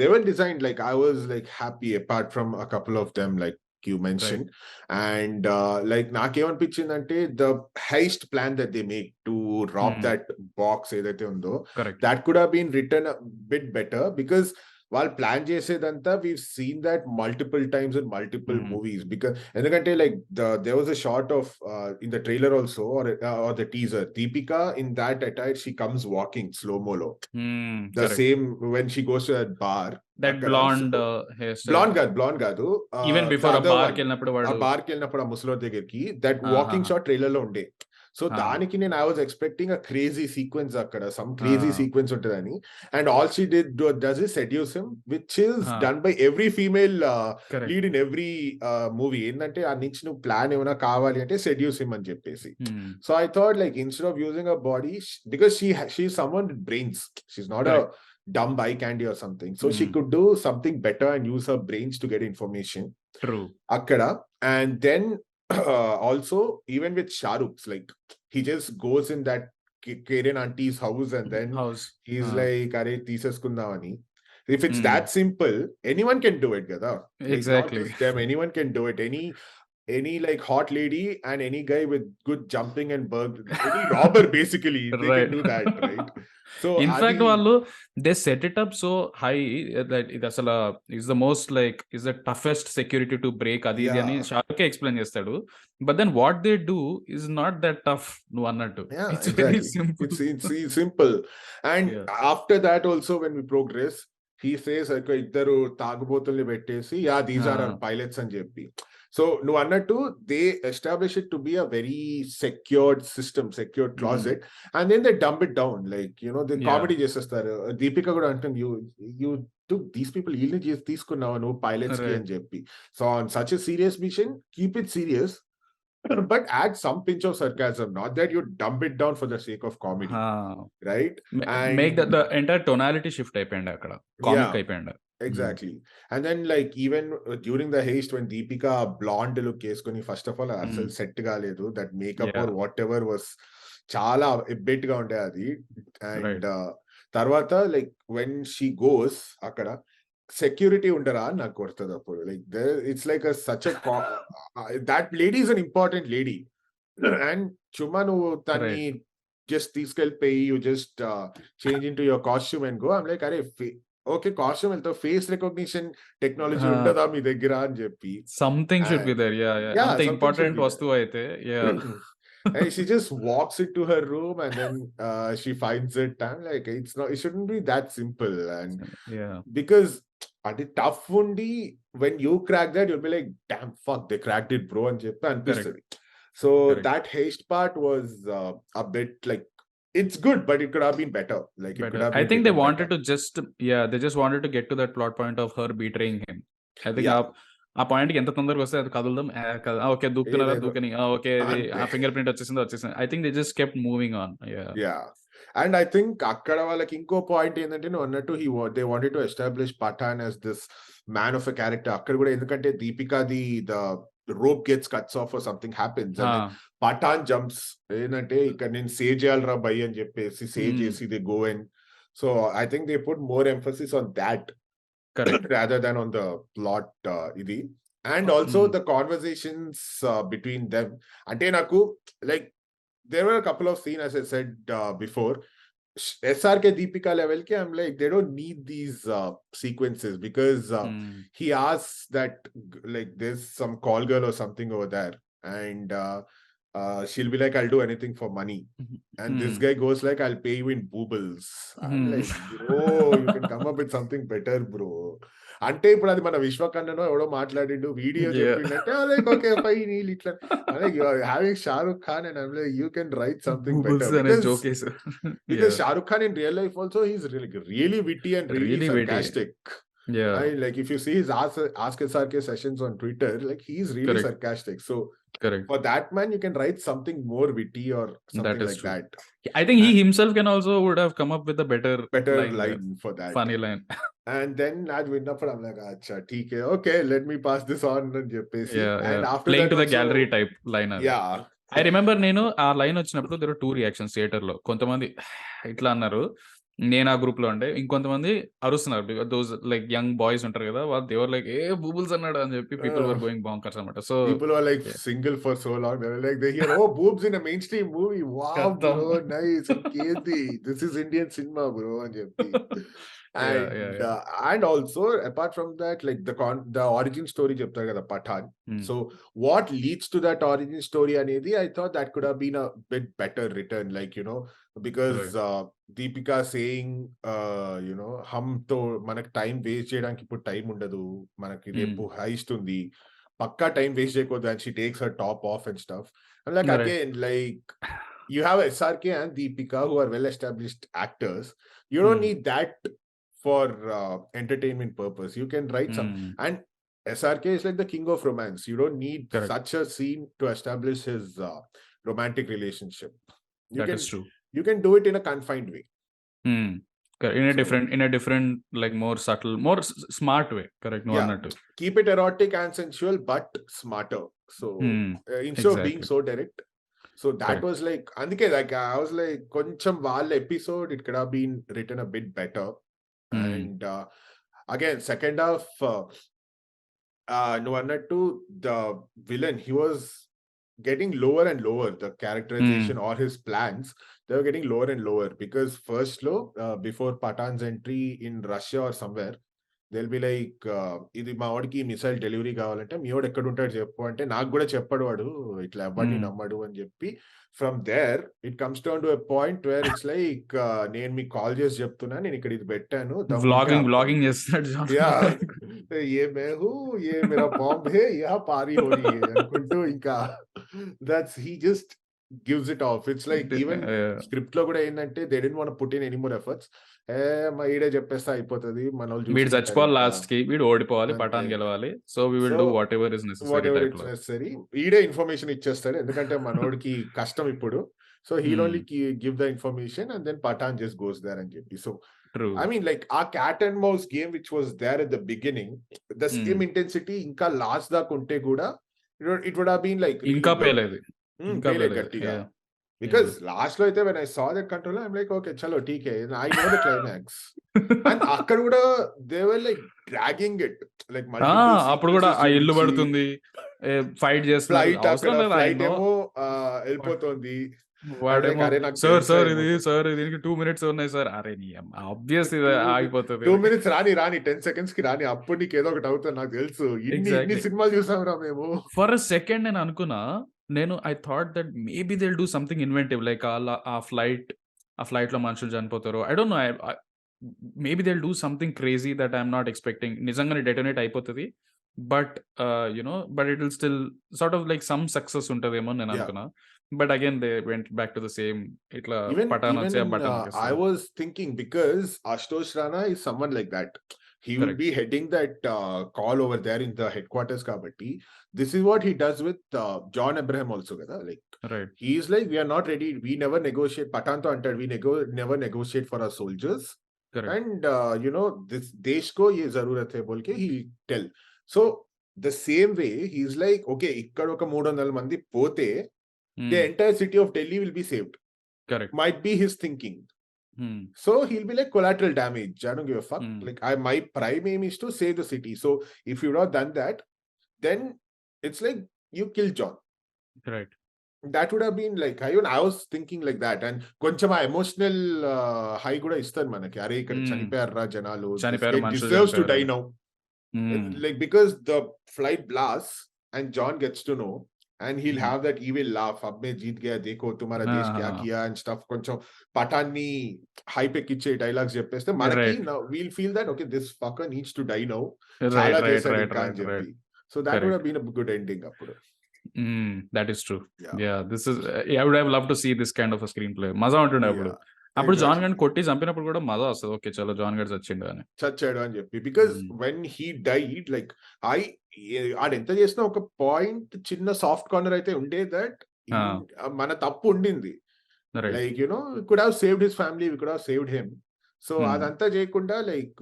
they were designed like I was like happy apart from a couple of them like you mentioned. Right. And like nakemanpichindante the heist plan that they make to rob that box edaithe undo, that could have been written a bit better because while plan చేసేదంతా we've seen that multiple times in multiple movies. Because ఎందుకంటే like there was a shot of in the trailer also or the teaser, Deepika in that attire she comes walking slow mo lo, the same when she goes to that bar, that blonde hairstyle. blonde కాదు, even before a bar కి వెళ్ళినప్పుడు ఆ ముసలో దగ్గరికి that walking shot trailer లో ఉండే. So దానికి నేను I was expecting a crazy sequence అక్కడ, సమ్ క్రేజీ సీక్వెన్స్ ఉంటుందని. And all she does is seduce him, which is done by every female lead in every movie. ఏంటంటే ఆ నుంచి నువ్వు ప్లాన్ ఏమైనా కావాలి అంటే సెడ్యూస్ హిమ్ అని చెప్పేసి. So I thought like instead of using a body, because she someone with brains, she is not a dumb eye candy or something, so she could do something better and use her brains to get information. True. Akkada. And then also even with Shahrukh, like he just goes in that Karen auntie's house and then he's like are teeseskundamani. If it's that simple, anyone can do it kada. Exactly. Like, them, anyone can do it. Any like hot lady and any guy with good jumping and any robber basically they can do that, right? So in fact వాళ్ళు they set it up so high that it asala is the most like is the toughest security to break adi idi ani Shahrukh explain chestaడు. But then what they do is not that tough nu annattu. It's exactly. Very simple. It's simple. And after that also when we progress he says like iddaru taagubotulni pettesi these are our pilots అని చెప్పి. So నువ్వు అన్నట్టు they establish it to be a very secured system, secured closet, and then they dump it down like you know they comedy చేసేస్తారు. దీపిక కూడా అంటుంది you took these people వీళ్ళని చేసి తీసుకున్నావు నువ్వు పైలట్స్ కి అని చెప్పి. So on such a serious mission keep it serious but add some pinch of sarcasm, not that you dump it down for the sake of comedy, right? And make the entire tonality shift అయిపోయింది అక్కడ, comic అయిపోయింది. Exactly. And then like even during the haste when Deepika blonde look వేసుకొని first of all అసలు set కాలేదు, that makeup or whatever was చాలా bit గా ఉండే అది. And తర్వాత like when she goes అక్కడ సెక్యూరిటీ ఉండరా అని నాకు కొడుతుంది అప్పుడు. Like it's like such that lady is an important lady and చుమ్మా నువ్వు తన్ని జస్ట్ తీసుకెళ్ళిపోయి you just change in to your costume and go. I'm like అరే ఓకే కాస్ట్యూమ్ వెళ్తావు, ఫేస్ రికగ్నిషన్ టెక్నాలజీ ఉంటుందా మీ దగ్గర అని చెప్పి. Something should be there. అంత ఇంపార్టెంట్ వస్తువు అయితే and she just walks into her room and then she finds it. I'm like it shouldn't be that simple. And because అది టఫ్ ఉండి when you crack that you'll be like damn fuck they cracked it bro అని చెప్పి అనిపిస్తుంది. So that haste part was a bit like it's good but it could have been better. Like it could have been, I think they wanted better. To just they just wanted to get to that plot point of her betraying him. I think ఆ పాయింట్కి ఎంత తొందరగా వస్తే అది కదులుదాం, okay దూకుతున్నారా ఏదేదో దూకని, okay ఇది అంతే. ఆ ఫింగర్ ప్రింట్ వచ్చేసింది. I think they just kept moving on. Yeah and I think అక్కడ వాళ్ళకి ఇంకో పాయింట్ ఏంటంటే నువ్వు అన్నట్టు they wanted to establish Pathaan as this man of a character. అక్కడ కూడా ఎందుకంటే దీపికాది the rope gets cuts off or something happens and Pathaan jumps ఏంటంటే ఇక్కడ నేను సేవ్ చేయాలరా బై అని చెప్పేసి సేవ్ చేసి they go and so I think they put more emphasis on that rather than on the plot ఇది and also the conversations between them అంటే నాకు like there were a couple of scenes as I said before SRK Deepika level ki I'm like they don't need these sequences because he asks that like there's some call girl or something over there and she'll be like I'll do anything for money and this guy goes like I'll pay you in boobles. I'm like bro you can come up with something better bro అంటే ఇప్పుడు అది మన విశ్వకన్ననో ఎవడో మాట్లాడిండు video చెప్పిండంటే like okay fine ఇట్లా like you are having Shahrukh Khan and I'm like you can write something better because Shahrukh Khan in real life also he's really witty and really sarcastic. I like if you see his ask SRK sessions on Twitter like he's really sarcastic so for that man you can write something more witty or something like that. I think he himself can also would have come up with a better line for that funny line and then I'd win up I'm like acha theek hai okay let me pass this on and cheppesi and after playing that to the also, gallery type line yeah I remember నేను ఆ line వచ్చినప్పుడు there were two reactions theatre లో. కొంతమంది ఇట్లా అన్నారు, నేను ఆ group లో ఉండే, ఇంకొంతమంది అరుస్తున్నారు. దోస్ లైక్ యంగ్ బాయ్స్ ఉంటారు కదా, వాళ్ళు దేవర్ లైక్ ఏ బూబుల్స్ అన్నాడు అని చెప్పి పీపుల్ వర్ గోయింగ్ బాంకర్స్ అన్నమాట. So people were like single for so long they were like they hear oh boobs in a mainstream movie wow bro nice Kethi this is Indian cinema bro అని చెప్పి and also apart from that like the origin story చెప్తారు కదా Pathaan so what leads to that origin story అనేది I thought that could have been a bit better written like you know because Deepika saying you know hum to మనకి time waste చేయడానికి ఇప్పుడు time ఉండదు మనకి రేపు heist ఉంది పక్కా time waste చేయకూడదు and she takes her top off and stuff and like again like you have SRK and Deepika who are well established actors you don't need that for entertainment purpose you can write some and SRK is like the king of romance you don't need such a scene to establish his romantic relationship is true you can do it in a confined way in a different like more subtle more smart way correct no yeah, keep it erotic and sensual but smarter so instead of being so direct so that was like andike like I was like koncham vaal episode it could have been written a bit better and again second half no annattu the villain he was getting lower and lower the characterization or his plans they were getting lower and lower because first before Pathaan's entry in Russia or somewhere they'll be like ఇది మా వాడికి missile delivery కావాలంటే మీ వాడు ఎక్కడ ఉంటాడు చెప్పు అంటే నాకు కూడా చెప్పడు వాడు ఇట్లా ఎవరిని నమ్మడు అని చెప్పి from there it comes down to a point where it's like నేను మీకు కాల్ చేసి చెప్తున్నా నేను ఇక్కడ ఇది పెట్టాను వ్లాగింగ్ చేస్తాడు ఏ మేహు ఏ మేరా బాంబ్ హే యా పారీ హో రహీ హై అనుకుంటూ ఇంకా that's he just gives it off it's like even script lo kuda endante they didn't want to put in any more efforts మా ఈడే చెప్పేస్తే అయిపోతది మనోళ్ళు వీడు చచ్చిపోవాలి లాస్ట్ కి వీడు ఓడిపోవాలి పఠాన్ గెలవాలి so we will do whatever is necessary ఈడే ఇన్ఫర్మేషన్ ఇచ్చేస్తాడు ఎందుకంటే మనోడికి కష్టం ఇప్పుడు so he'll only give the information and then Pathaan just goes there and చెప్పి so true I mean like our cat and mouse game which was there at the beginning the same intensity ఇంకా last దాకా ఉంటే కూడా it would have been like ఇంకా పేలేదు గట్టిగా because last lo aithe when I saw that controller I'm like okay chalo theek hai I know the climax and akkada kuda they were like dragging it like multiple appudu kuda aa illu padutundi fight చేస్తున్నారు అవసరం లేదు flight ఏమో వెళ్ళిపోతుంది sir ఇది దీనికి 2 minutes ఉన్నాయి sir అరే నీ ఆబ్వియస్ ఇది ఆగిపోతుంది 2 minutes రాని 10 seconds కి రాని అప్పుడు నీకు ఏదో ఒకటి అవుతుంది నాకు తెలుసు ఇన్ని సినిమాలు చూసాంరా మేము ఫర్ అ సెకండ్ నేను అనుకున్నా I thought that maybe they'll do something inventive like a flight లో మనుషులు చనిపోతారు I don't know maybe they'll do something crazy that I'm not expecting నిజంగానే detonate అయిపోతుంది but you know but it will still sort of like some success ఉంటదేమో నేను అనుకున్నా but again they went back to the same Pathaan I was thinking because Ashutosh Rana is someone like that he will Correct. be heading that call over there in the headquarters kabatti. This is what he does with John Abraham also kada. Like Right. he is like, we are not ready, we never negotiate. Pathaan to antad, we never negotiate for our soldiers. Correct. And you know, this desh ko ye zarurat hai bolke he'll tell. So the same way he's like, okay, ikkada oka 300 mandi pote the entire city of Delhi will be saved. Correct. Might be his thinking. So he'll be like, collateral damage, I don't give a fuck. Like my prime aim is to save the city. So if you've not done that, then it's like you kill John. Right. That would have been like, I was thinking like that. And కొంచెం ఆ emotional high కూడా ఇస్తారు మనకి. అరే ఇక్కడ చనిపోయారా జనాలు, deserves to die now. Like because the flight blasts and John gets to know and he'll have that evil laugh, ab mein jeet gaya, dekho tumhara desh kya kiya and stuff. కొంచెం Pathaan ni high ఎక్కిచ్చే dialogues చెప్పేస్తే మనకి we'll feel that okay, this fucker needs to die now. చాలా చేశాడు ఇంకా అని చెప్పి. So that would have been a good ending appudu. That is true. Yeah, this is I would have loved to see this kind of a screenplay. మజా ఉంటుండే అప్పుడు John గడ్ కొట్టి చంపినప్పుడు కూడా మజా వస్తుంది. ఓకే చలో జాన్ గడ్ చచ్చాడు అని చెప్పి. Because when he died like ఆడెంత చేసినా ఒక పాయింట్ చిన్న సాఫ్ట్ కార్నర్ అయితే ఉండే దట్ మన తప్పు ఉండింది. Like you know could have saved his family, we could have saved him. So అదంతా చేయకుండా like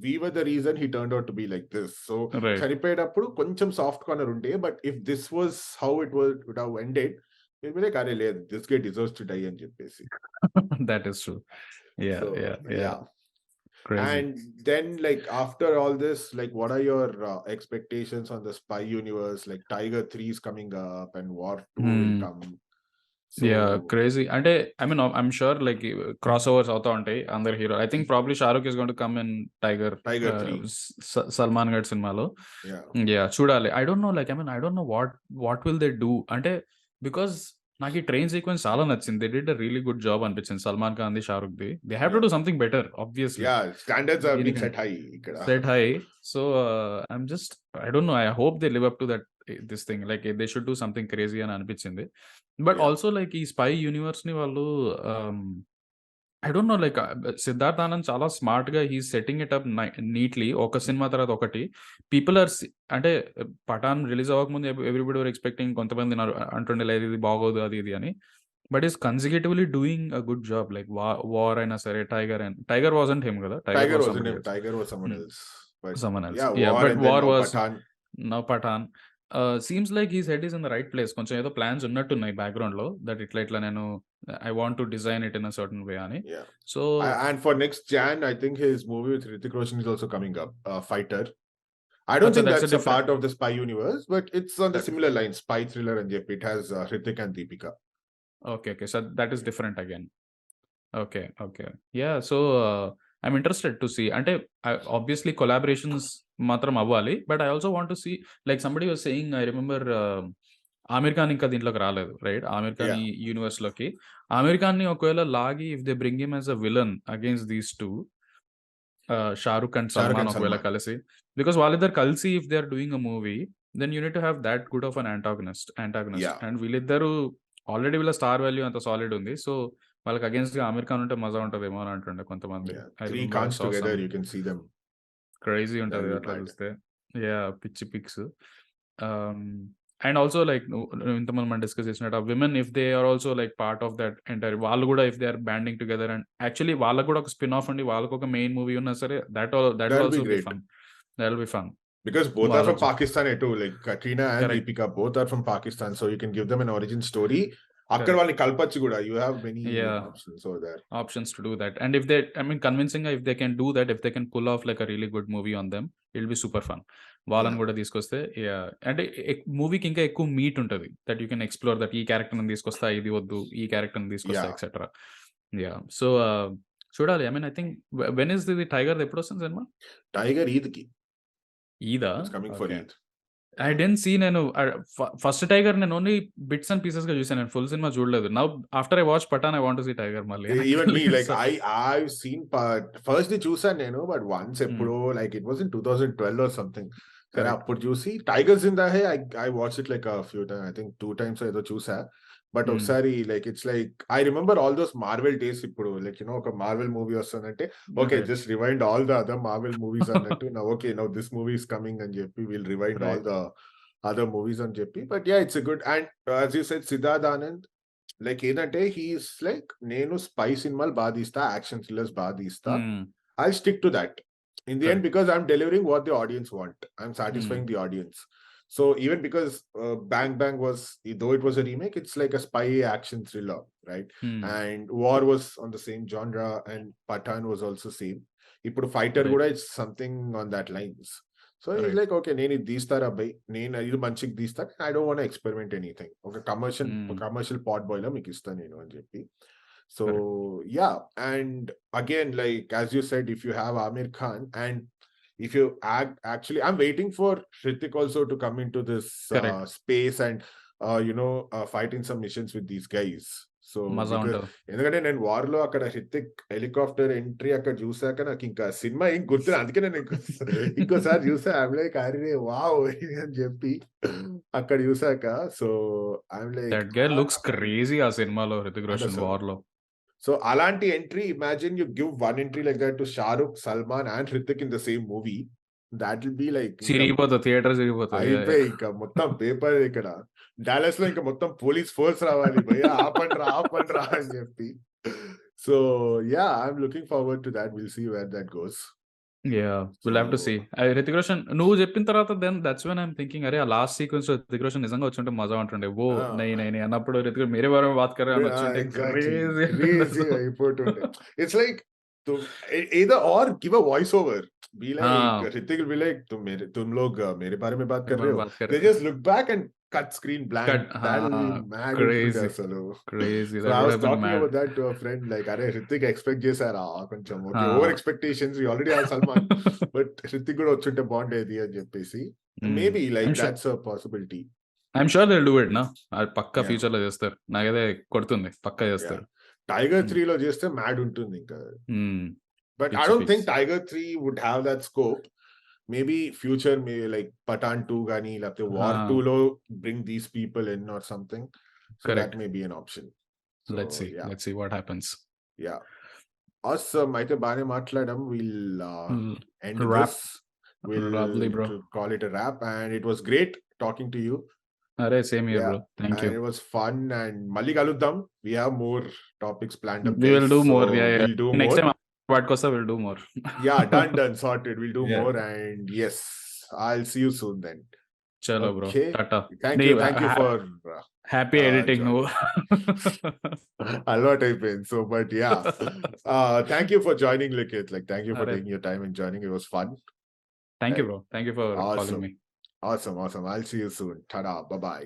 we were the reason he turned out to be like this. So చనిపోయేటప్పుడు కొంచెం సాఫ్ట్ కార్నర్ ఉండే. But if this was how it would have ended, it'd be like, అరే లేదు, this guy deserves to die అని చెప్పేసి. That is true. Yeah. Crazy. And then like after all this, like what are your expectations on the spy universe? Like Tiger 3 is coming up and War 2 will come. So, crazy. అంటే I mean I'm sure like crossovers అవుతా ఉంటాయి అందరి hero. I think probably Shahrukh is going to come in Tiger 3 Salman గడ్ సినిమాలో. చూడాలి. I don't know, like I mean I don't know what will they do. అంటే because నాకు ఈ train sequence చాలా నచ్చింది. They did a really good job అనిపించింది సల్మాన్ ఖాన్ ది, షారుఖ్ ది. They have to do something better obviously. Standards are being set high. So I'm just I don't know, I hope they live up to that this thing, like they should do something crazy అని అనిపించింది. But also like ఈ spy universe ని వాళ్ళు I don't know, like Siddharth Anand చాలా smart గా he setting it up neatly. ఒక సినిమా తర్వాత ఒకటి పీపుల్ ఆర్ అంటే పఠాన్ రిలీజ్ అవ్వకముందు ఎవ్రీబడి వర్ ఎక్స్పెక్టింగ్, కొంతమంది అంటుండే లేదు ఇది బాగోదు అది ఇది అని. But is consecutively doing a good job. Like War అయినా సరే, టైగర్ వాజంట్ హిమ్ కదా, Tiger was someone else. But war was now Pathaan. Seems like his head is in the right place. కొంచెం ఏదో ప్లాన్స్ ఉన్నట్టున్నాయి background లో, that ఇట్లా నేను I want to design it in a certain way ani. So and for next Jan, I think his movie with Hrithik Roshan is also coming up, Fighter. I don't think that's a part of the spy universe, but it's on the similar lines, spy thriller and JP. It has Hrithik and Deepika. Okay, so that is different again. Okay. Yeah, so I'm interested to see. Ante obviously collaborations matram avvali, but I also want to see, like somebody was saying, I remember Aamir Khan ఇంకా దీంట్లోకి రాలేదు, right? Aamir Khan ఈ universe లోకి ఆమిర్ ఖాన్ ని ఒకవేళ లాగి if they bring him as a villain against these two, Shahrukh and Salman ఒకవేళ కలిసి, బికాస్ వాళ్ళిద్దరు కలిసి if they are doing a movie, then you need to have that good of an antagonist. And వీళ్ళిద్దరు ఆల్రెడీ వీళ్ళ స్టార్ వాల్యూ అంత solid ఉంది. So వాళ్ళకి against గా ఆమిర్ ఖాన్ ఉంటే మజా ఉంటదేమో అని అంటుండే కొంతమంది. క్రేజీ ఉంటది అట్లా చూస్తే. పిచ్చి పిక్స్. అండ్ ఆల్సో లైక్ ఇంతమంది మనం డిస్కస్ చేసినట్టు women if they are also like part of that entire, వాళ్ళు కూడా if they are banding together and actually వాళ్ళకు కూడా ఒక స్పిన్ ఆఫ్ అండి, వాళ్ళకు ఒక మెయిన్ మూవీ ఉన్నా సరే, that will also be fun. That will be fun. Because both are from Pakistan too, like Katrina and Deepika, both are from Pakistan, so you can give them an origin story. Akkada valli kalpachu kuda, you have many options over there. Options to do that. And if they, I mean convincing, if they can do that, if they can pull off like a really good movie on them, it'll be super fun. వాళ్ళని కూడా తీసుకొస్తే అంటే మూవీకి ఇంకా ఎక్కువ meat ఉంటుంది, that you can explore that ఈ character ని తీసుకొస్తా, ఇది వద్దు, ఈ క్యారెక్టర్ ని తీసుకొస్తా, ఎక్సెట్రా. సో చూడాలి. I mean I think when is the Tiger ఎప్పుడు వస్తుంది సినిమా? టైగర్ ఈదా coming for Eid. I didn't see, నేను ఫస్ట్ టైగర్ నేను ఓన్లీ బిట్స్ అండ్ పీసెస్ గా చూసాను, నేను ఫుల్ సినిమా చూడలేదు. Now after I watch Pathaan, I want to see Tiger మళ్ళీ. Even me like I've seen first ది చూసాను నేను, బట్ వన్స్ ఎప్పుడో, like it was in 2012 or something. అరే అప్పుడు చూసి Tiger Zinda Hai I watch it like few time I think 2 times ఏదో చూసా. బట్ ఒకసారి like it's like I remember all those Marvel days. ఇప్పుడు లైక్ ఒక మార్వెల్ మూవీ వస్తుందంటే okay just rewind all the other Marvel movies అన్నట్టు okay now this movie is coming అని చెప్పి will rewind all the other movies అని చెప్పి. But yeah it's good. And as you said Siddharth Anand like ఏంటంటే he's like నేను spy సినిమాలు బాగా తీస్తా, యాక్షన్ థ్రిల్లర్స్ బాగా తీస్తా. I stick to that in the end because I'm delivering what the audience want. I'm satisfying the audience. So even because Bang Bang was, though it was a remake, it's like a spy action thriller, right? And War was on the same genre and Pathaan was also same. Ippudu Fighter kuda it's something on that lines. So he's like, okay, nenu idi teestara bhai, nenu idu manchiki teesta, I don't want to experiment anything. Okay, commercial pot boiler meeku istha nenu ani cheppi. So yeah, and again, like as you said, if you have Amir Khan and if you actually, I'm waiting for Hrithik also to come into this space and fight in some missions with these guys. So ఎందుకంటే నేను war లో అక్కడ Hrithik helicopter entry అక్కడ చూసాక నాకు ఇంకా cinema ఏం గుర్తు, అందుకే నేను ఇంకోసారి చూసా. ఐమ్ లైక్ అరే వావ్ అని చెప్పి అక్కడ చూసాక. So I'm like that guy looks crazy ఆ సినిమాలో హృతిక్ రోషన్ వార్ లో. So alanti entry, imagine you give one entry like that to Shah Rukh, Salman and Hrithik in the same movie. That will be like theater అయిపోయి ఇంకా మొత్తం paper ఇక్కడ Dallas లో ఇంకా మొత్తం పోలీస్ ఫోర్స్ రావాలి భయ్యా, ఆపండ్రా అని చెప్పి. So yeah I'm looking forward to that. Will see where that goes. Yeah, we'll have to see. Hrithik Roshan నువ్వు చెప్పిన తర్వాత then that's when I'm thinking అరే ఆ లాస్ట్ సీక్వెన్స్ లో Hrithik Roshan నిజంగా వచ్చుంటే మజా ఉంటుండే. ఓ నై అన్నప్పుడు Hrithik మేరే బారే మే బాత్ కర్ రహే అని వచ్చుంటే క్రేజీ అయిపోతుండే. It's like either or give a voice over, be like Hrithik will be like तुम लोग मेरे बारे में बात कर रहे हो, they just look back and cut screen blank. That will be mad. Crazy. So I was talking about that to a friend, like are Hrithik expect చేసారా కొంచెం okay over expectations, we already have Salman but Hrithik కూడా వచ్చుంటే బాగుండేది అని చెప్పేసి. Maybe like that's a possibility. I'm sure they'll do it na. పక్కా future లో చేస్తారు, నాకైతే కొడుతుంది, పక్కా చేస్తారు. Tiger 3 లో చేస్తే మ్యాడ్ ఉంటుంది ఇంకా. But I don't think Tiger 3 would have that scope. Maybe future, maybe like Pathaan 2 gani లేకపోతే War 2 లో bring these people in or something. So that may be an option. So, let's see what happens. Yeah. Awesome. అయితే బాగానే మాట్లాడడం. We'll end this. We'll Lovely, bro. Call it a wrap, and it was great talking to you. Arey same here, bro. Thank you. It was fun, and malli kaluddam. We have more topics planned up. We will do more. Yeah. We'll do next more. time podcast we'll do more. Yeah, done, sorted. We'll do more, and yes, I'll see you soon then. Chalo, bro. Tata. Thank you for happy editing. No. A lot అయిపోయింది. So, but yeah, thank you for joining, Likith. Like, thank you for taking your time and joining. It was fun. Thank you, bro. Thank you for calling me. Awesome. I'll see you soon. Tada. Bye-bye.